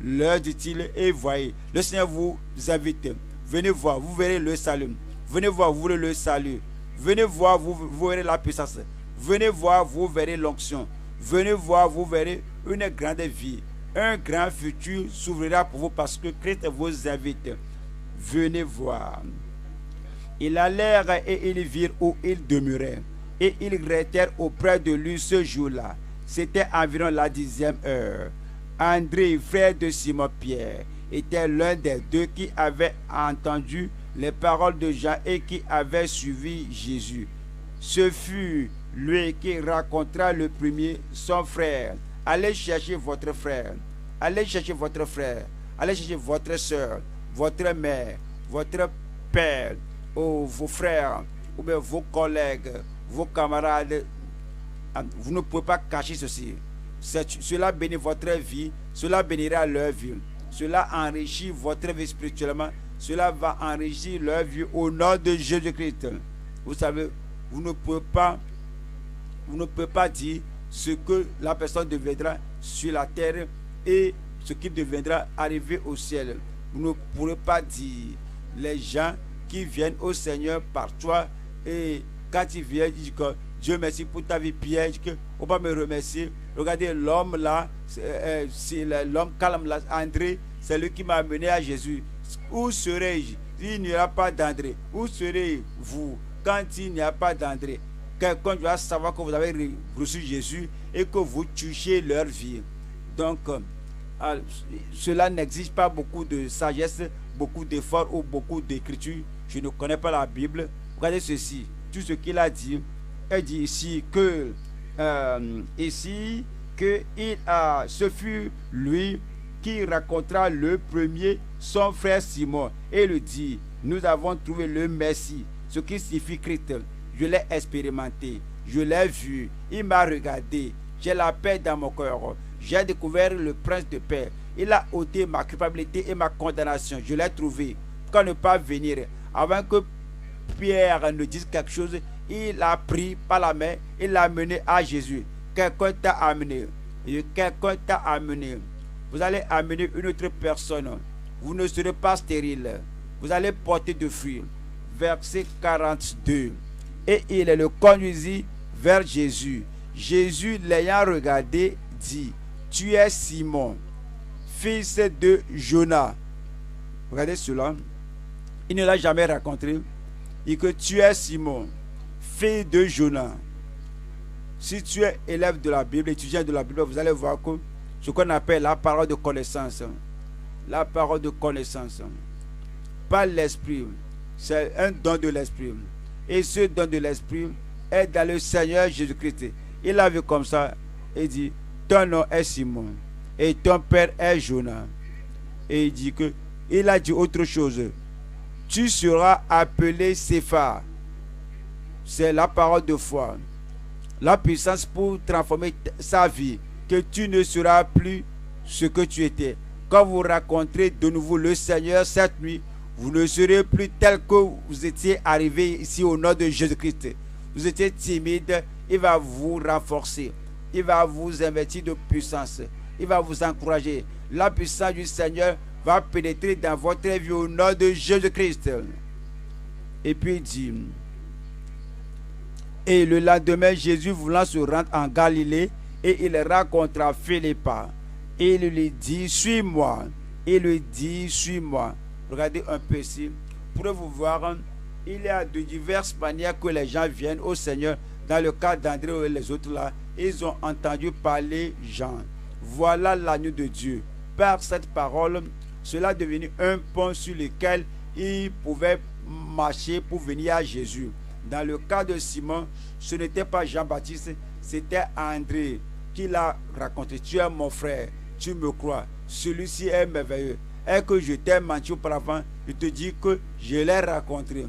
leur dit-il, et voyez. Le Seigneur vous invite. Venez voir, vous verrez le salut. Venez voir, vous verrez le salut. Venez voir, vous verrez la puissance. Venez voir, vous verrez l'onction. Venez voir, vous verrez une grande vie. Un grand futur s'ouvrira pour vous parce que Christ vous invite. Venez voir. Ils allèrent et ils virent où il demeurait. Et ils restèrent auprès de lui ce jour-là. C'était environ la 10e heure. André, frère de Simon-Pierre, était l'un des deux qui avait entendu les paroles de Jean et qui avait suivi Jésus. Ce fut lui qui raconta le premier son frère. Allez chercher votre frère. Allez chercher votre frère. Allez chercher votre soeur, votre mère, votre père, ou vos frères, ou bien vos collègues, vos camarades. Vous ne pouvez pas cacher ceci. Cela bénit votre vie. Cela bénira leur vie. Cela enrichit votre vie spirituellement. Cela va enrichir leur vie au nom de Jésus-Christ. Vous savez, vous ne pouvez pas dire ce que la personne deviendra sur la terre et ce qui deviendra arriver au ciel. Vous ne pourrez pas dire les gens qui viennent au Seigneur par toi, et quand ils viennent, ils disent que Dieu merci pour ta vie, Pierre, on va me remercier. Regardez l'homme là, c'est l'homme calme là, André, c'est lui qui m'a amené à Jésus. Où serais-je s'il n'y aura pas d'André? Où serez-vous quand il n'y a pas d'André? Quelqu'un doit savoir que vous avez reçu Jésus et que vous touchez leur vie. Donc, cela n'exige pas beaucoup de sagesse, beaucoup d'efforts ou beaucoup d'écriture. Je ne connais pas la Bible. Regardez ceci, tout ce qu'il a dit. Il dit ici que ce fut lui qui racontera le premier son frère Simon et lui dit, nous avons trouvé le Messie, ce qui signifie Christ. Je l'ai expérimenté, je l'ai vu, il m'a regardé, j'ai la paix dans mon cœur, j'ai découvert le prince de paix, il a ôté ma culpabilité et ma condamnation, je l'ai trouvé. Pourquoi ne pas venir? Avant que Pierre ne dise quelque chose, il l'a pris par la main, il l'a amené à Jésus. Quelqu'un t'a amené, quelqu'un t'a amené. Vous allez amener une autre personne. Vous ne serez pas stérile. Vous allez porter de fruits. Verset 42. Et il le conduisit vers Jésus. Jésus, l'ayant regardé, dit, tu es Simon, fils de Jonas. Regardez cela. Il ne l'a jamais rencontré. Il dit que tu es Simon, fils de Jonas. Si tu es élève de la Bible, étudiant de la Bible, vous allez voir que ce qu'on appelle la parole de connaissance. La parole de connaissance. Par l'Esprit. C'est un don de l'Esprit. Et ce don de l'Esprit est dans le Seigneur Jésus-Christ. Il a vu comme ça et dit, ton nom est Simon et ton père est Jonas. Et il dit que, il a dit autre chose. Tu seras appelé Céphas. C'est la parole de foi. La puissance pour transformer sa vie. Que tu ne seras plus ce que tu étais. Quand vous rencontrez de nouveau le Seigneur cette nuit, vous ne serez plus tel que vous étiez arrivé ici au nom de Jésus-Christ. Vous étiez timide, il va vous renforcer. Il va vous investir de puissance. Il va vous encourager. La puissance du Seigneur va pénétrer dans votre vie au nom de Jésus-Christ. Et puis il dit, et le lendemain, Jésus voulant se rendre en Galilée, et il rencontra Philippa. Il lui dit, suis-moi. Il lui dit, suis-moi. Regardez un peu ici. Pour vous voir, il y a de diverses manières que les gens viennent au Seigneur. Dans le cas d'André et les autres là, ils ont entendu parler Jean. Voilà l'agneau de Dieu. Par cette parole, cela est devenu un pont sur lequel ils pouvaient marcher pour venir à Jésus. Dans le cas de Simon, ce n'était pas Jean-Baptiste, c'était André qui l'a raconté. Tu es mon frère, tu me crois. Celui-ci est merveilleux. Et que je t'ai menti auparavant, je te dis que je l'ai rencontré.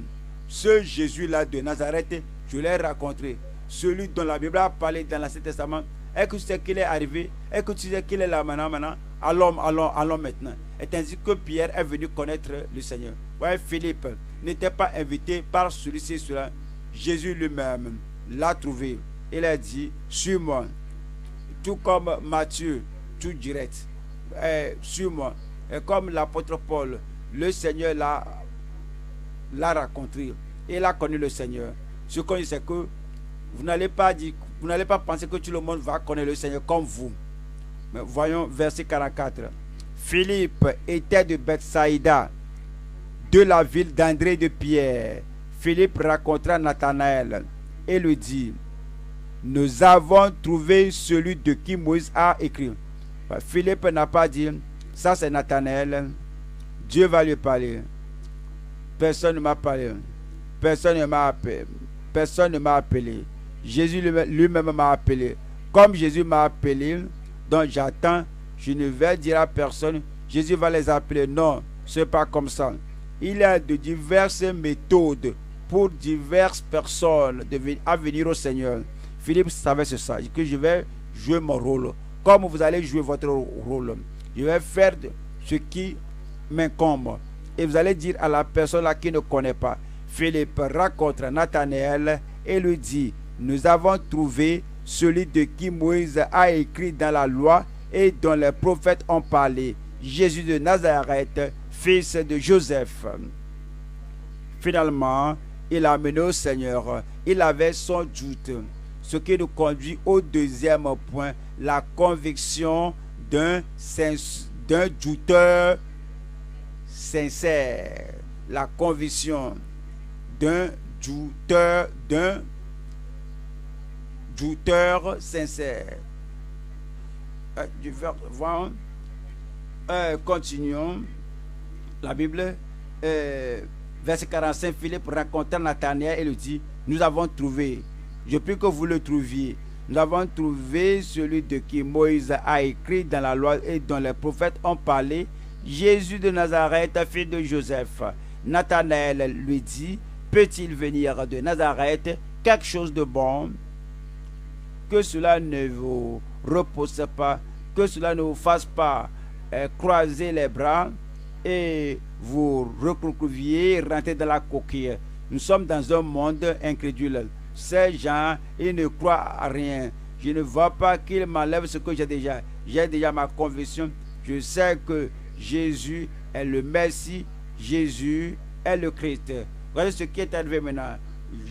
Ce Jésus-là de Nazareth, je l'ai rencontré. Celui dont la Bible a parlé dans l'Ancien Testament. Est-ce que tu sais qu'il est arrivé? Est-ce que tu sais qu'il est là maintenant? Allons maintenant. Et ainsi que Pierre est venu connaître le Seigneur. Ouais, Philippe n'était pas invité par celui-ci et cela. Jésus lui-même l'a trouvé. Il a dit, suis-moi. Tout comme Matthieu, tout direct. Suis-moi. Et comme l'apôtre Paul, le Seigneur l'a rencontré. Il a connu le Seigneur. Ce qu'on dit, c'est que vous n'allez pas penser que tout le monde va connaître le Seigneur comme vous. Mais voyons verset 44. Philippe était de Bethsaïda, de la ville d'André et de Pierre. Philippe rencontra Nathanaël et lui dit, nous avons trouvé celui de qui Moïse a écrit. Philippe n'a pas dit, ça c'est Nathanaël, Dieu va lui parler. Personne ne m'a parlé. Personne ne m'a appelé. Personne ne m'a appelé. Jésus lui-même m'a appelé. Comme Jésus m'a appelé, donc j'attends, je ne vais dire à personne, Jésus va les appeler. Non, ce n'est pas comme ça. Il y a de diverses méthodes pour diverses personnes à venir au Seigneur. Philippe savait ça, que je vais jouer mon rôle. Comme vous allez jouer votre rôle, je vais faire ce qui m'incombe. Et vous allez dire à la personne là qui ne connaît pas. Philippe rencontre Nathanaël et lui dit, nous avons trouvé celui de qui Moïse a écrit dans la loi et dont les prophètes ont parlé, Jésus de Nazareth, fils de Joseph. Finalement, il a amené au Seigneur. Il avait son doute. Ce qui nous conduit au deuxième point, la conviction d'un douteur sincère. La conviction d'un douteur sincère. Continuons. La Bible, verset 45, Philippe rencontra Nathanaël et lui dit, nous avons trouvé, je prie que vous le trouviez, nous avons trouvé celui de qui Moïse a écrit dans la loi et dont les prophètes ont parlé, Jésus de Nazareth, fils de Joseph. Nathanaël lui dit, peut-il venir de Nazareth quelque chose de bon? Que cela ne vous repose pas, que cela ne vous fasse pas croiser les bras et vous recroqueviller, rentrer dans la coquille. Nous sommes dans un monde incrédule. Ces gens, ils ne croient à rien. Je ne vois pas qu'ils m'enlèvent ce que j'ai déjà. J'ai déjà ma conviction. Je sais que Jésus est le Messie. Jésus est le Christ. Regardez ce qui est arrivé maintenant.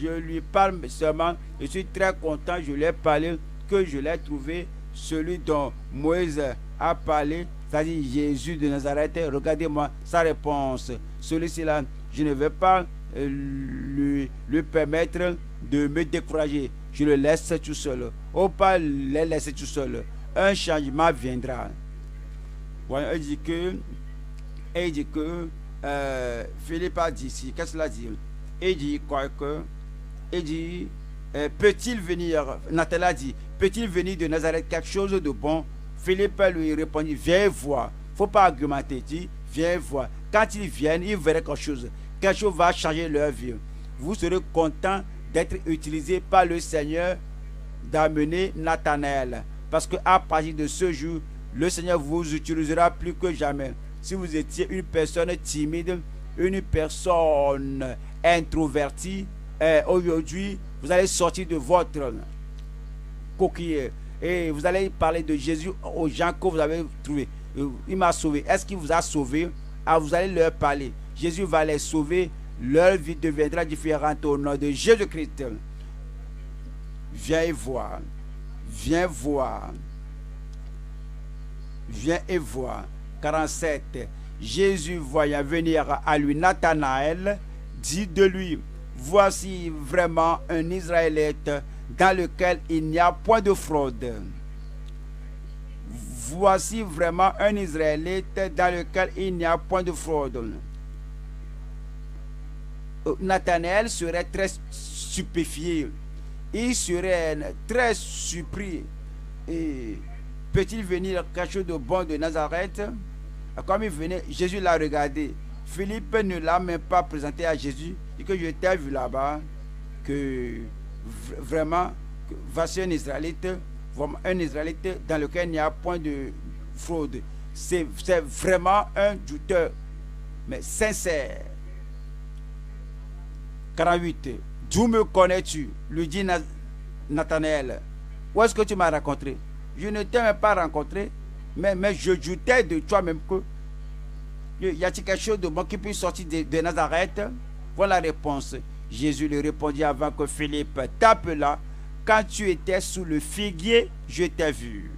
Je lui parle seulement. Je suis très content. Je lui ai parlé que je l'ai trouvé. Celui dont Moïse a parlé, c'est-à-dire Jésus de Nazareth. Regardez-moi sa réponse. Celui-ci là, je ne vais pas lui permettre de me décourager. Je le laisse tout seul. Ou pas les laisser tout seul. Un changement viendra. Voilà, il dit que Philippe a dit ici, qu'est-ce qu'il a dit? Il dit quoi que? Il dit, peut-il venir, Nathanaël a dit, peut-il venir de Nazareth quelque chose de bon? Philippe lui répondit, viens voir. Il ne faut pas argumenter, il dit, viens voir. Quand ils viennent, ils verront quelque chose. Quelque chose va changer leur vie. Vous serez content d'être utilisé par le Seigneur d'amener Nathanaël. Parce qu'à partir de ce jour, le Seigneur vous utilisera plus que jamais. Si vous étiez une personne timide, une personne introvertie, aujourd'hui, vous allez sortir de votre coquille et vous allez parler de Jésus aux gens que vous avez trouvés. Il m'a sauvé. Est-ce qu'il vous a sauvé? Ah, vous allez leur parler. Jésus va les sauver. Leur vie deviendra différente au nom de Jésus-Christ. Viens voir. Viens voir. viens et vois. 47. Jésus, voyant venir à lui Nathanaël, dit de lui, voici vraiment un Israélite dans lequel il n'y a point de fraude. Voici vraiment un Israélite dans lequel il n'y a point de fraude. Nathanaël serait très stupéfié. Il serait très surpris. Et peut-il venir quelque chose de bon de Nazareth? Comme il venait, Jésus l'a regardé. Philippe ne l'a même pas présenté à Jésus. Et que je t'ai vu là-bas, que vraiment, voici un Israélite dans lequel il n'y a point de fraude. C'est vraiment un douteur, mais sincère. 48. D'où me connais-tu? Lui dit Nathanaël. Où est-ce que tu m'as rencontré? Je ne t'ai même pas rencontré, mais je doutais de toi-même que y a-t-il quelque chose de bon qui puisse sortir de Nazareth? Voilà la réponse. Jésus lui répondit avant que Philippe t'appelât. Quand tu étais sous le figuier, je t'ai vu.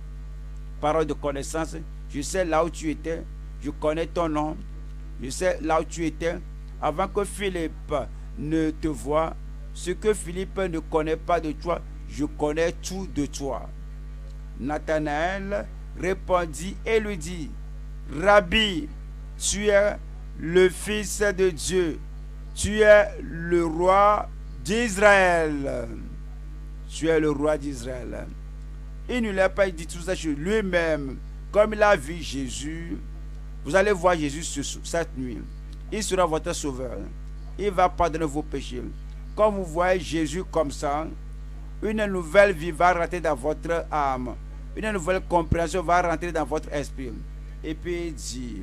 Parole de connaissance. Je sais là où tu étais. Je connais ton nom. Je sais là où tu étais. Avant que Philippe ne te voie, ce que Philippe ne connaît pas de toi, je connais tout de toi. Nathanaël répondit et lui dit, Rabbi, tu es le Fils de Dieu, tu es le roi d'Israël. Tu es le roi d'Israël. Il ne l'a pas dit tout ça sur lui-même. Comme il a vu Jésus, vous allez voir Jésus cette nuit. Il sera votre sauveur. Il va pardonner vos péchés. Quand vous voyez Jésus comme ça, une nouvelle vie va rentrer dans votre âme. Une nouvelle compréhension va rentrer dans votre esprit. Et puis il dit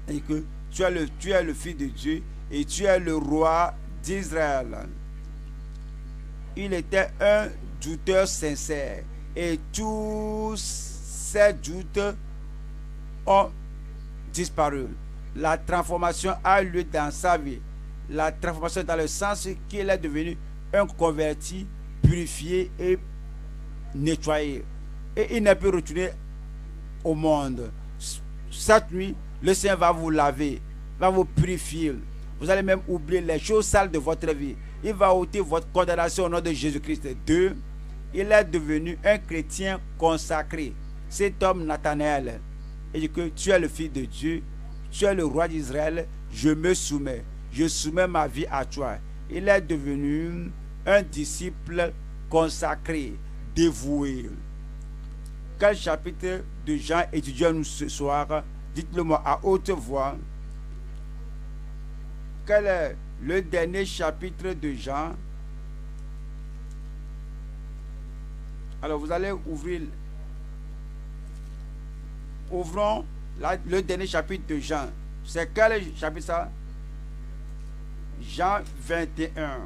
et que tu es le Fils de Dieu et tu es le roi d'Israël. Il était un douteur sincère et tous ces doutes ont disparu. La transformation a lieu dans sa vie. La transformation dans le sens qu'il est devenu un converti, purifié et nettoyé. Et il n'est plus retourné au monde. Cette nuit, le Seigneur va vous laver, va vous purifier. Vous allez même oublier les choses sales de votre vie. Il va ôter votre condamnation au nom de Jésus-Christ. 2. Il est devenu un chrétien consacré. Cet homme Nathanaël, il dit que tu es le Fils de Dieu, tu es le roi d'Israël, je me soumets. Je soumets ma vie à toi. Il est devenu un disciple consacré, dévoué. Quel chapitre de Jean étudions-nous ce soir? Dites-le-moi à haute voix. Quel est le dernier chapitre de Jean? Alors vous allez ouvrir. Ouvrons le dernier chapitre de Jean. C'est quel chapitre ça? Jean 21.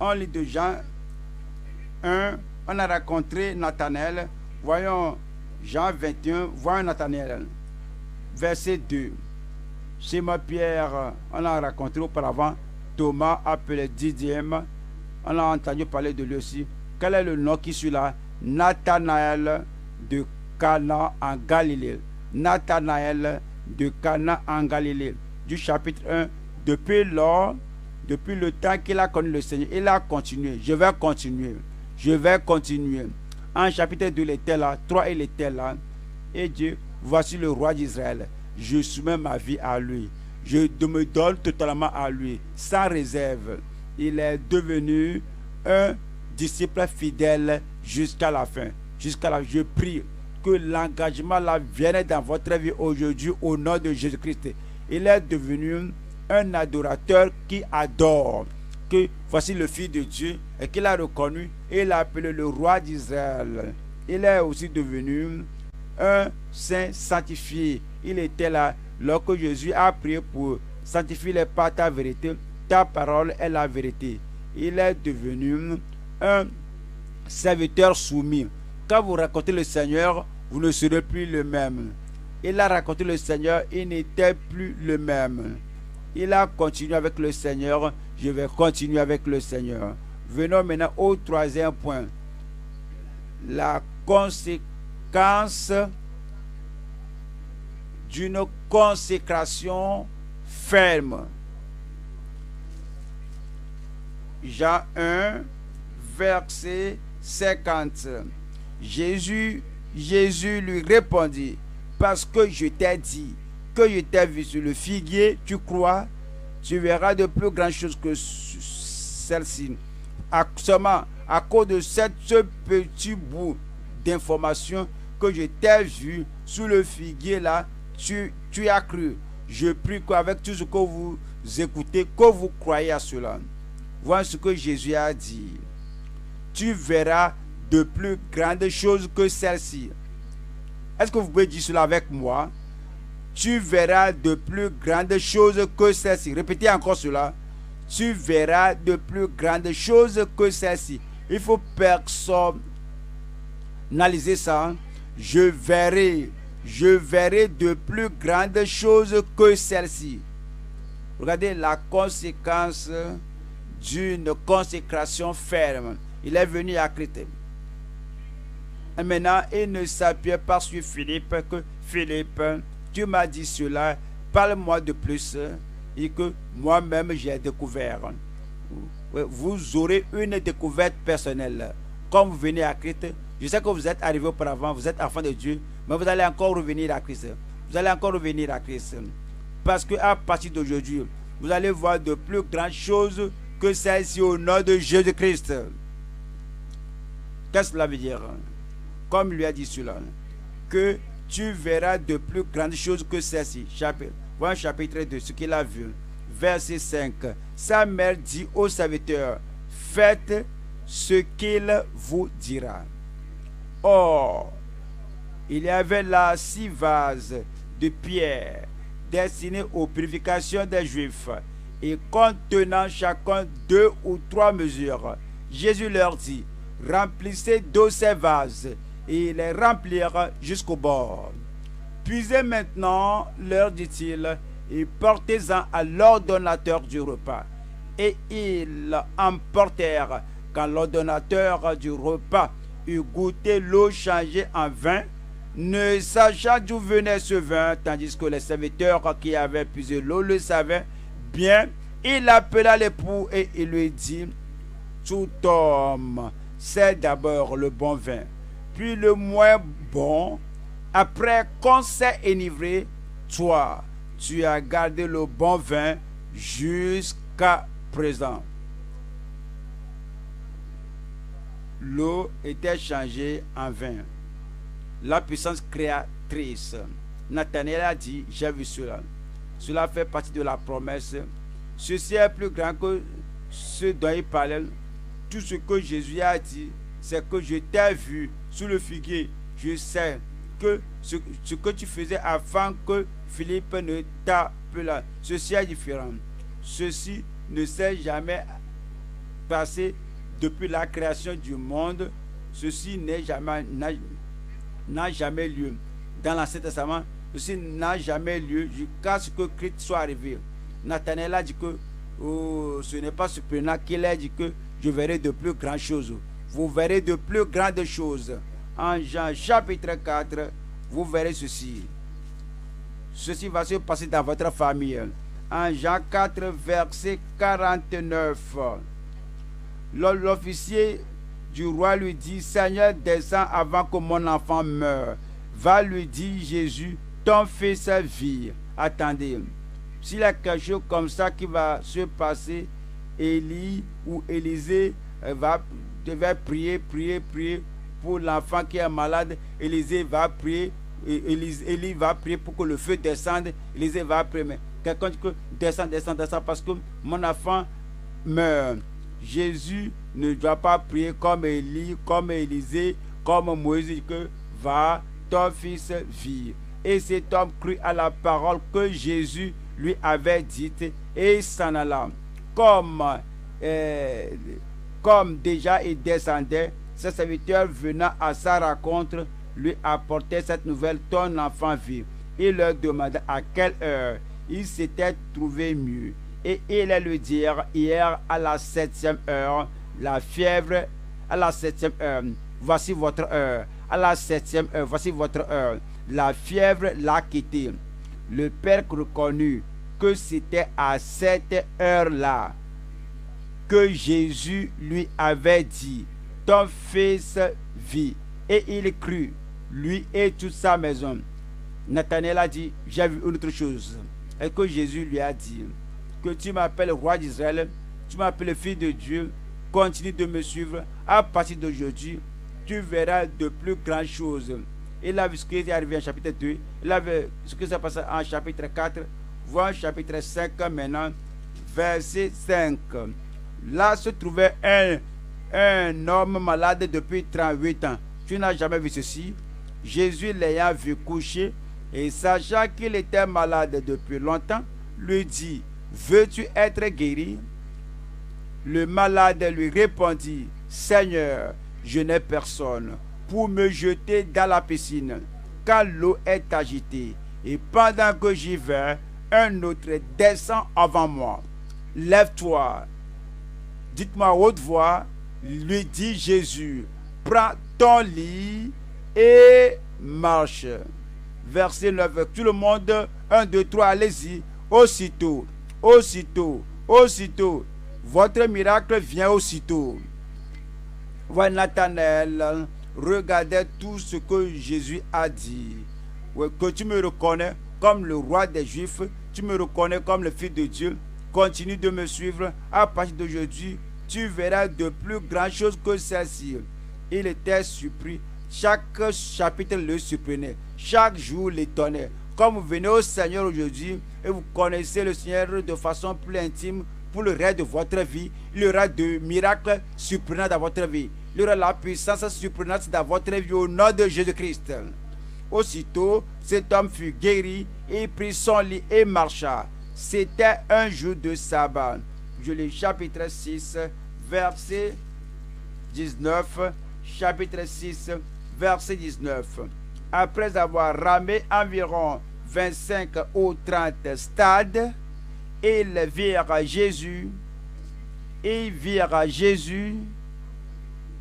On lit de Jean 1. On a rencontré Nathanaël. Voyons Jean 21. Voyons Nathanaël. Verset 2. Simon-Pierre, on a rencontré auparavant. Thomas, appelé Didyme. On a entendu parler de lui aussi. Quel est le nom qui suit là? Nathanaël de Cana en Galilée. Nathanaël de Cana en Galilée. Du chapitre 1. Depuis lors, depuis le temps qu'il a connu le Seigneur, il a continué. Je vais continuer. Je vais continuer. En chapitre 2, il était là. 3, il était là. Et Dieu, voici le roi d'Israël. Je soumets ma vie à lui. Je me donne totalement à lui, sans réserve. Il est devenu un disciple fidèle jusqu'à la fin. Jusqu'à la fin. Je prie que l'engagement là vienne dans votre vie aujourd'hui au nom de Jésus-Christ. Il est devenu un adorateur qui adore. Que voici le Fils de Dieu et qu'il a reconnu et il a appelé le roi d'Israël. Il est aussi devenu un saint sanctifié. Il était là lorsque Jésus a prié pour sanctifier par ta vérité. Ta parole est la vérité. Il est devenu un serviteur soumis. Quand vous racontez le Seigneur, vous ne serez plus le même. Il a raconté le Seigneur, il n'était plus le même. Il a continué avec le Seigneur, je vais continuer avec le Seigneur. Venons maintenant au troisième point. La conséquence conséquence d'une consécration ferme. Jean 1, verset 50. Jésus lui répondit, parce que je t'ai dit que je t'ai vu sur le figuier, tu crois? Tu verras de plus grandes choses que celle-ci. Seulement à cause de ce petit bout d'information que je t'ai vu sous le figuier là, tu as cru. Je prie qu'avec tout ce que vous écoutez, que vous croyez à cela. Voilà ce que Jésus a dit. Tu verras de plus grandes choses que celle-ci. Est-ce que vous pouvez dire cela avec moi? Tu verras de plus grandes choses que celle-ci. Répétez encore cela. Tu verras de plus grandes choses que celle-ci. Il faut personnaliser ça. Je verrai de plus grandes choses que celle-ci. Regardez la conséquence d'une consécration ferme. Il est venu à Christ. Et maintenant, il ne s'appuyait pas sur Philippe que Philippe, tu m'as dit cela, parle-moi de plus, et que moi-même j'ai découvert. Vous aurez une découverte personnelle. Quand vous venez à Christ, je sais que vous êtes arrivé auparavant, vous êtes enfant de Dieu, mais vous allez encore revenir à Christ. Vous allez encore revenir à Christ. Parce qu'à partir d'aujourd'hui, vous allez voir de plus grandes choses que celles-ci au nom de Jésus-Christ. Qu'est-ce que cela veut dire? Comme il lui a dit cela, que tu verras de plus grandes choses que celles-ci. Voilà chapitre 2, ce qu'il a vu. Verset 5. Sa mère dit au serviteur, faites ce qu'il vous dira. Or, il y avait là 6 vases de pierre destinés aux purifications des Juifs et contenant chacun 2 ou 3 mesures. Jésus leur dit, remplissez d'eau ces vases, et ils les remplirent jusqu'au bord. Puisez maintenant, leur dit-il, et portez-en à l'ordonnateur du repas. Et ils emportèrent, quand l'ordonnateur du repas eut goûté l'eau changée en vin, ne sachant d'où venait ce vin, tandis que les serviteurs qui avaient puisé l'eau le savaient bien, il appela l'époux et il lui dit, tout homme sait d'abord le bon vin, puis le moins bon. Après qu'on s'est enivré, toi, tu as gardé le bon vin jusqu'à présent. L'eau était changée en vin. La puissance créatrice. Nathanaël a dit, j'ai vu cela. Cela fait partie de la promesse. Ceci est plus grand que ce dont il parlait. Tout ce que Jésus a dit, c'est que je t'ai vu sous le figuier. Je sais que ce que tu faisais avant que Philippe ne t'appelât, ceci est différent. Ceci ne s'est jamais passé depuis la création du monde. Ceci n'a jamais lieu. Dans l'Ancien Testament, ceci n'a jamais lieu jusqu'à ce que Christ soit arrivé. Nathanaël a dit que ce n'est pas surprenant qu'il ait dit que je verrai de plus grandes choses. Vous verrez de plus grandes choses. En Jean chapitre 4, vous verrez ceci. Ceci va se passer dans votre famille. En Jean 4, verset 49. L'officier du roi lui dit, Seigneur, descends avant que mon enfant meure. Va, lui dit Jésus, ton fils vit. Attendez, s'il y a quelque chose comme ça qui va se passer, Élie ou Élisée devait prier pour l'enfant qui est malade. Élisée va prier, Élie va prier pour que le feu descende. Élisée va prier, mais quelqu'un dit que descend parce que mon enfant meurt. Jésus ne doit pas prier comme Élie, comme Élisée, comme Moïse, que va, ton fils vit. Et cet homme crut à la parole que Jésus lui avait dite et s'en alla. Comme déjà il descendait, ses serviteurs venant à sa rencontre lui apportaient cette nouvelle, ton enfant vit. Il leur demanda à quelle heure il s'était trouvé mieux. Et ils lui dirent, hier à la 7e heure, la fièvre à la 7e heure. Voici votre heure. à la 7e heure. Voici votre heure. La fièvre l'a quitté. Le père reconnut que c'était à cette heure-là que Jésus lui avait dit, ton fils vit. Et il crut, lui et toute sa maison. Nathanaël a dit, j'ai vu une autre chose. Et que Jésus lui a dit, que tu m'appelles roi d'Israël, tu m'appelles le fils de Dieu, continue de me suivre. À partir d'aujourd'hui, tu verras de plus grandes choses. Il a vu ce qui est arrivé en chapitre 2, il a vu ce qui s'est passé en chapitre 4, voire chapitre 5 maintenant, verset 5. Là se trouvait un homme malade depuis 38 ans. Tu n'as jamais vu ceci. Jésus l'ayant vu coucher et sachant qu'il était malade depuis longtemps, lui dit, veux-tu être guéri? Le malade lui répondit, Seigneur, je n'ai personne pour me jeter dans la piscine, car l'eau est agitée, et pendant que j'y vais, un autre descend avant moi. Lève-toi, dites-moi à haute voix, lui dit Jésus, prends ton lit et marche. Verset 9, tout le monde, 1, 2, 3, allez-y, aussitôt, votre miracle vient aussitôt. Voilà, Nathanaël regardez tout ce que Jésus a dit. Que tu me reconnais comme le roi des Juifs, tu me reconnais comme le Fils de Dieu, continue de me suivre. À partir d'aujourd'hui, tu verras de plus grandes choses que celle-ci. Il était surpris. Chaque chapitre le surprenait. Chaque jour l'étonnait. Comme vous venez au Seigneur aujourd'hui et vous connaissez le Seigneur de façon plus intime pour le reste de votre vie, il y aura de miracles surprenants dans votre vie. Il y aura la puissance surprenante dans votre vie au nom de Jésus-Christ. Aussitôt, cet homme fut guéri, et prit son lit et marcha. C'était un jour de sabbat. Je lis chapitre 6, verset 19. Chapitre 6, verset 19. Après avoir ramé environ 25 ou 30 stades, ils virent Jésus.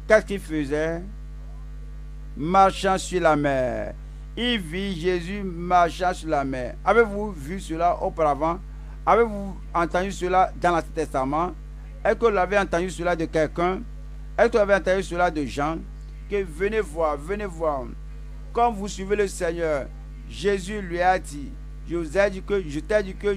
Qu'est-ce qu'il faisait? Marchant sur la mer. Il vit Jésus marchant sur la mer. Avez-vous vu cela auparavant? Avez-vous entendu cela dans l'Ancien Testament? Est-ce que vous avez entendu cela de quelqu'un? Est-ce que vous avez entendu cela de Jean? Que venez voir. Quand vous suivez le Seigneur, Jésus lui a dit, je t'ai dit que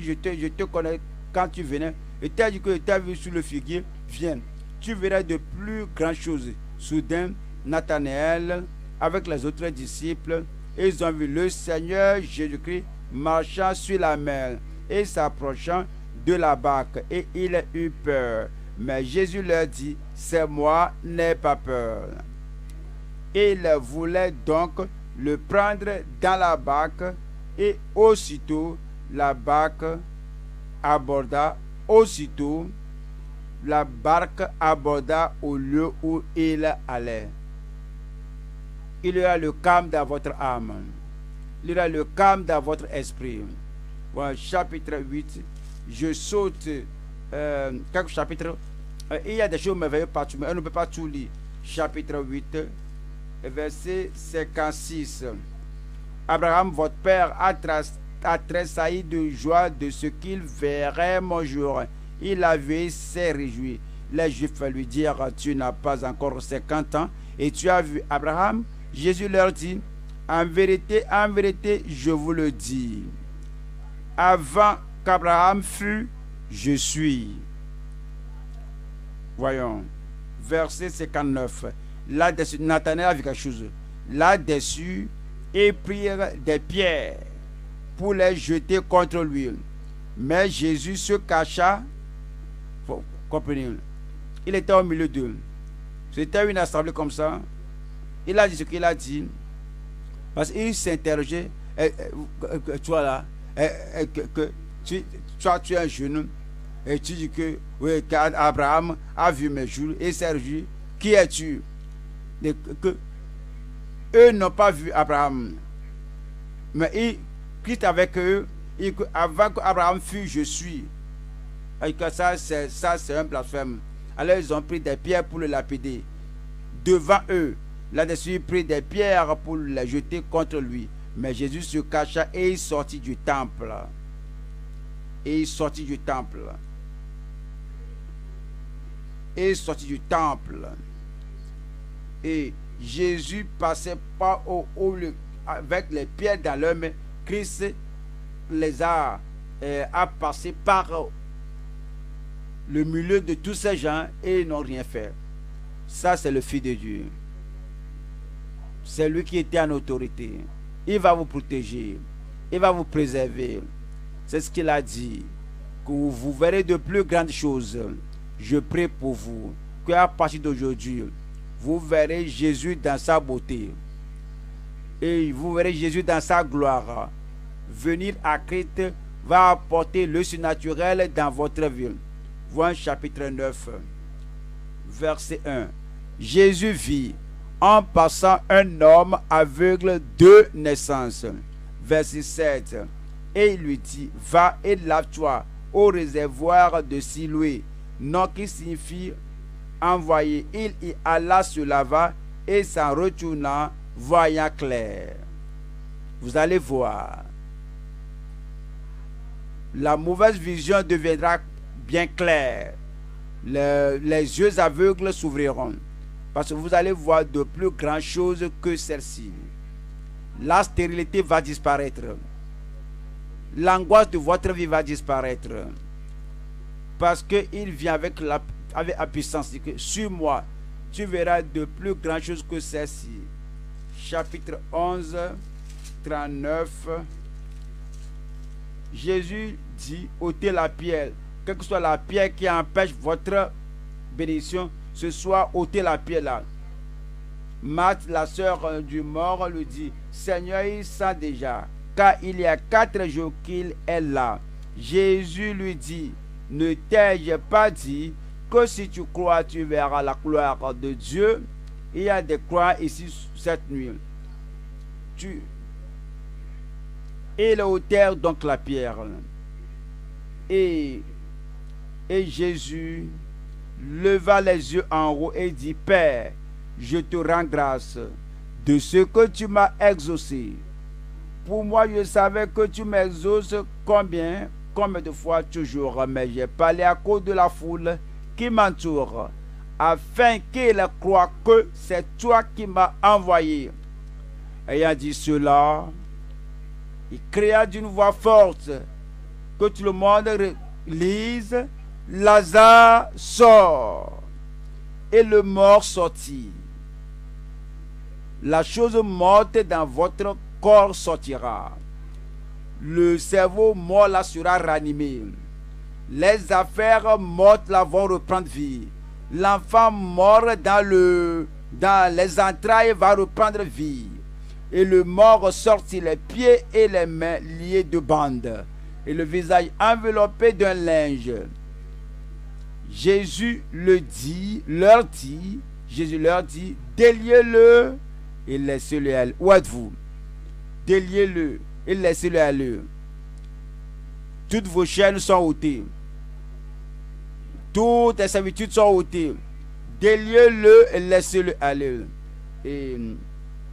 je te connais quand tu venais. Je t'ai dit que je t'ai vu sur le figuier. Viens, tu verras de plus grandes choses. Soudain, Nathanaël, avec les autres disciples, ils ont vu le Seigneur Jésus-Christ marchant sur la mer et s'approchant de la barque. Et il eut peur. Mais Jésus leur dit, c'est moi, n'aie pas peur. Il voulait donc le prendre dans la barque, et aussitôt la barque aborda au lieu où il allait. Il y aura le calme dans votre âme. Il y aura le calme dans votre esprit. Voilà, chapitre 8. Je saute quelques chapitres. Il y a des choses merveilleuses partout, mais on ne peut pas tout lire. Chapitre 8, verset 56. Abraham, votre père, a tressailli de joie de ce qu'il verrait mon jour. Il avait s'est réjoui. Les Juifs lui dirent, tu n'as pas encore 50 ans et tu as vu Abraham? Jésus leur dit, en vérité, je vous le dis, avant qu'Abraham fût, je suis. Voyons, verset 59. Là-dessus, Nathanaël a vu quelque chose. Là-dessus, ils prirent des pierres pour les jeter contre lui. Mais Jésus se cacha. Faut comprendre. Il était au milieu d'eux. C'était une assemblée comme ça. Il a dit ce qu'il a dit. Parce qu'il s'interrogeait. Toi là, tu es un jeune. Et tu dis que oui, Abraham a vu mes jours et s'est réjoui. Qui es-tu? Eux n'ont pas vu Abraham. Mais Christ avec eux, avant qu'Abraham fût, je suis. Et que ça, c'est un blasphème. Alors ils ont pris des pierres pour le lapider devant eux. Là-dessus, il prit des pierres pour les jeter contre lui. Mais Jésus se cacha et il sortit du temple. Et il sortit du temple. Et il sortit du temple. Et Jésus passait pas avec les pierres dans leurs mains. Christ les a passé par le milieu de tous ces gens et ils n'ont rien fait. Ça, c'est le Fils de Dieu. C'est lui qui était en autorité. Il va vous protéger. Il va vous préserver. C'est ce qu'il a dit. Que vous verrez de plus grandes choses. Je prie pour vous. Qu'à partir d'aujourd'hui, vous verrez Jésus dans sa beauté. Et vous verrez Jésus dans sa gloire. Venir à Christ va apporter le surnaturel dans votre vie. Voilà chapitre 9, verset 1. Jésus vit en passant un homme aveugle de naissance. Verset 7. Et il lui dit, va et lave-toi au réservoir de Siloé, nom qui signifie envoyé. Il y alla, se lava et s'en retourna, voyant clair. Vous allez voir. La mauvaise vision deviendra bien claire. Les yeux aveugles s'ouvriront. Parce que vous allez voir de plus grandes choses que celle-ci. La stérilité va disparaître. L'angoisse de votre vie va disparaître. Parce qu'il vient avec la puissance. Sur moi, tu verras de plus grandes choses que celle-ci. Chapitre 11, 39. Jésus dit, ôtez la pierre. Quelle que soit la pierre qui empêche votre bénédiction, ce soir, ôtez la pierre là. Marthe, la sœur du mort, lui dit, Seigneur, il sent déjà, car il y a 4 jours qu'il est là. Jésus lui dit, ne t'ai-je pas dit que si tu crois, tu verras la gloire de Dieu? Il y a des croix ici cette nuit. Et le ôtèrent donc la pierre. Et Jésus leva les yeux en haut et dit, Père, je te rends grâce de ce que tu m'as exaucé. Pour moi, je savais que tu m'exauces combien de fois toujours, mais j'ai parlé à cause de la foule qui m'entoure, afin qu'ils croient que c'est toi qui m'as envoyé. Ayant dit cela, il cria d'une voix forte, que tout le monde lise, Lazare sort. Et le mort sortit. La chose morte dans votre corps sortira. Le cerveau mort là sera ranimé. Les affaires mortes là vont reprendre vie. L'enfant mort dans les entrailles va reprendre vie. Et le mort sortit les pieds et les mains liés de bandes, et le visage enveloppé d'un linge. Jésus leur dit, déliez-le et laissez-le aller. Où êtes-vous? Déliez-le et laissez-le aller. Toutes vos chaînes sont ôtées. Toutes les servitudes sont ôtées. Déliez-le et laissez-le aller. Et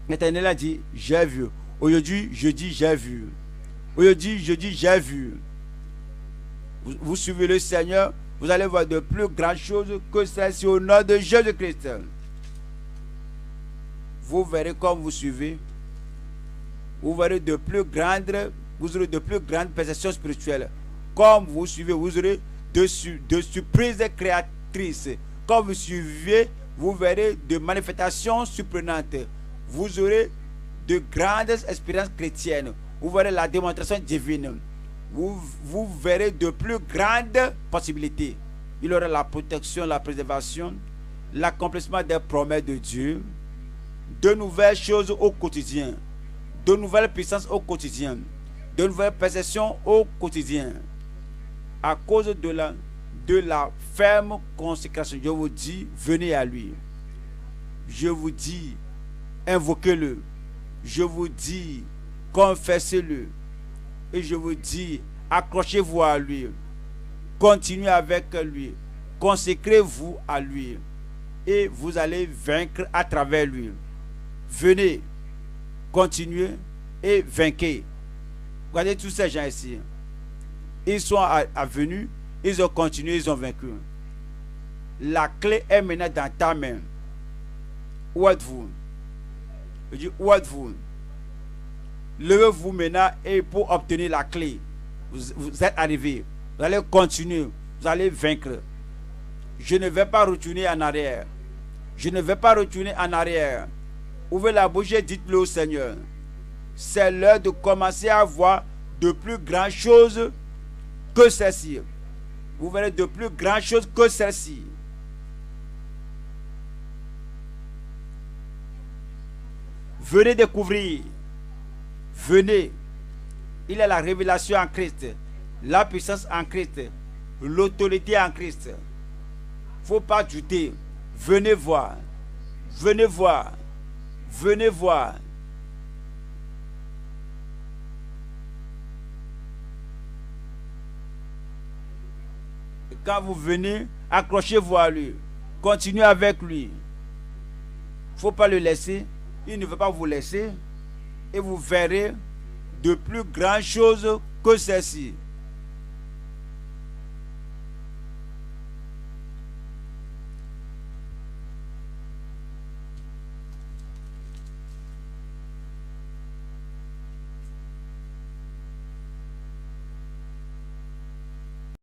l'Éternel a dit, j'ai vu. Aujourd'hui, je dis, j'ai vu. Aujourd'hui, je dis, j'ai vu. Vous suivez le Seigneur, vous allez voir de plus grandes choses que celles-ci au nom de Jésus-Christ. Vous verrez comme vous suivez. Vous verrez de plus grandes, vous aurez de plus grandes perceptions spirituelles. Comme vous suivez, vous aurez de surprises créatrices. Comme vous suivez, vous verrez de manifestations surprenantes. Vous aurez de grandes expériences chrétiennes. Vous verrez la démonstration divine. Vous verrez de plus grandes possibilités. Il y aura la protection, la préservation, l'accomplissement des promesses de Dieu, de nouvelles choses au quotidien, de nouvelles puissances au quotidien, de nouvelles perceptions au quotidien. À cause de la ferme consécration, je vous dis, venez à lui. Je vous dis, invoquez-le. Je vous dis, confessez-le. Et je vous dis, accrochez-vous à lui. Continuez avec lui. Consacrez-vous à lui. Et vous allez vaincre à travers lui. Venez, continuez et vainquez. Regardez tous ces gens ici. Ils sont venus, ils ont continué, ils ont vaincu. La clé est maintenant dans ta main. Où êtes-vous? Je dis, où êtes-vous? Levez-vous maintenant et pour obtenir la clé. Vous êtes arrivé. Vous allez continuer. Vous allez vaincre. Je ne vais pas retourner en arrière. Je ne vais pas retourner en arrière. Ouvrez la bouche et dites-le au Seigneur. C'est l'heure de commencer à voir de plus grandes choses que celle-ci. Vous verrez de plus grandes choses que celle-ci. Venez découvrir. Venez. Il est la révélation en Christ. La puissance en Christ. L'autorité en Christ. Il ne faut pas douter. Venez voir. Venez voir. Venez voir. Quand vous venez, accrochez-vous à lui. Continuez avec lui. Il ne faut pas le laisser. Il ne veut pas vous laisser. Et vous verrez de plus grandes choses que celles-ci.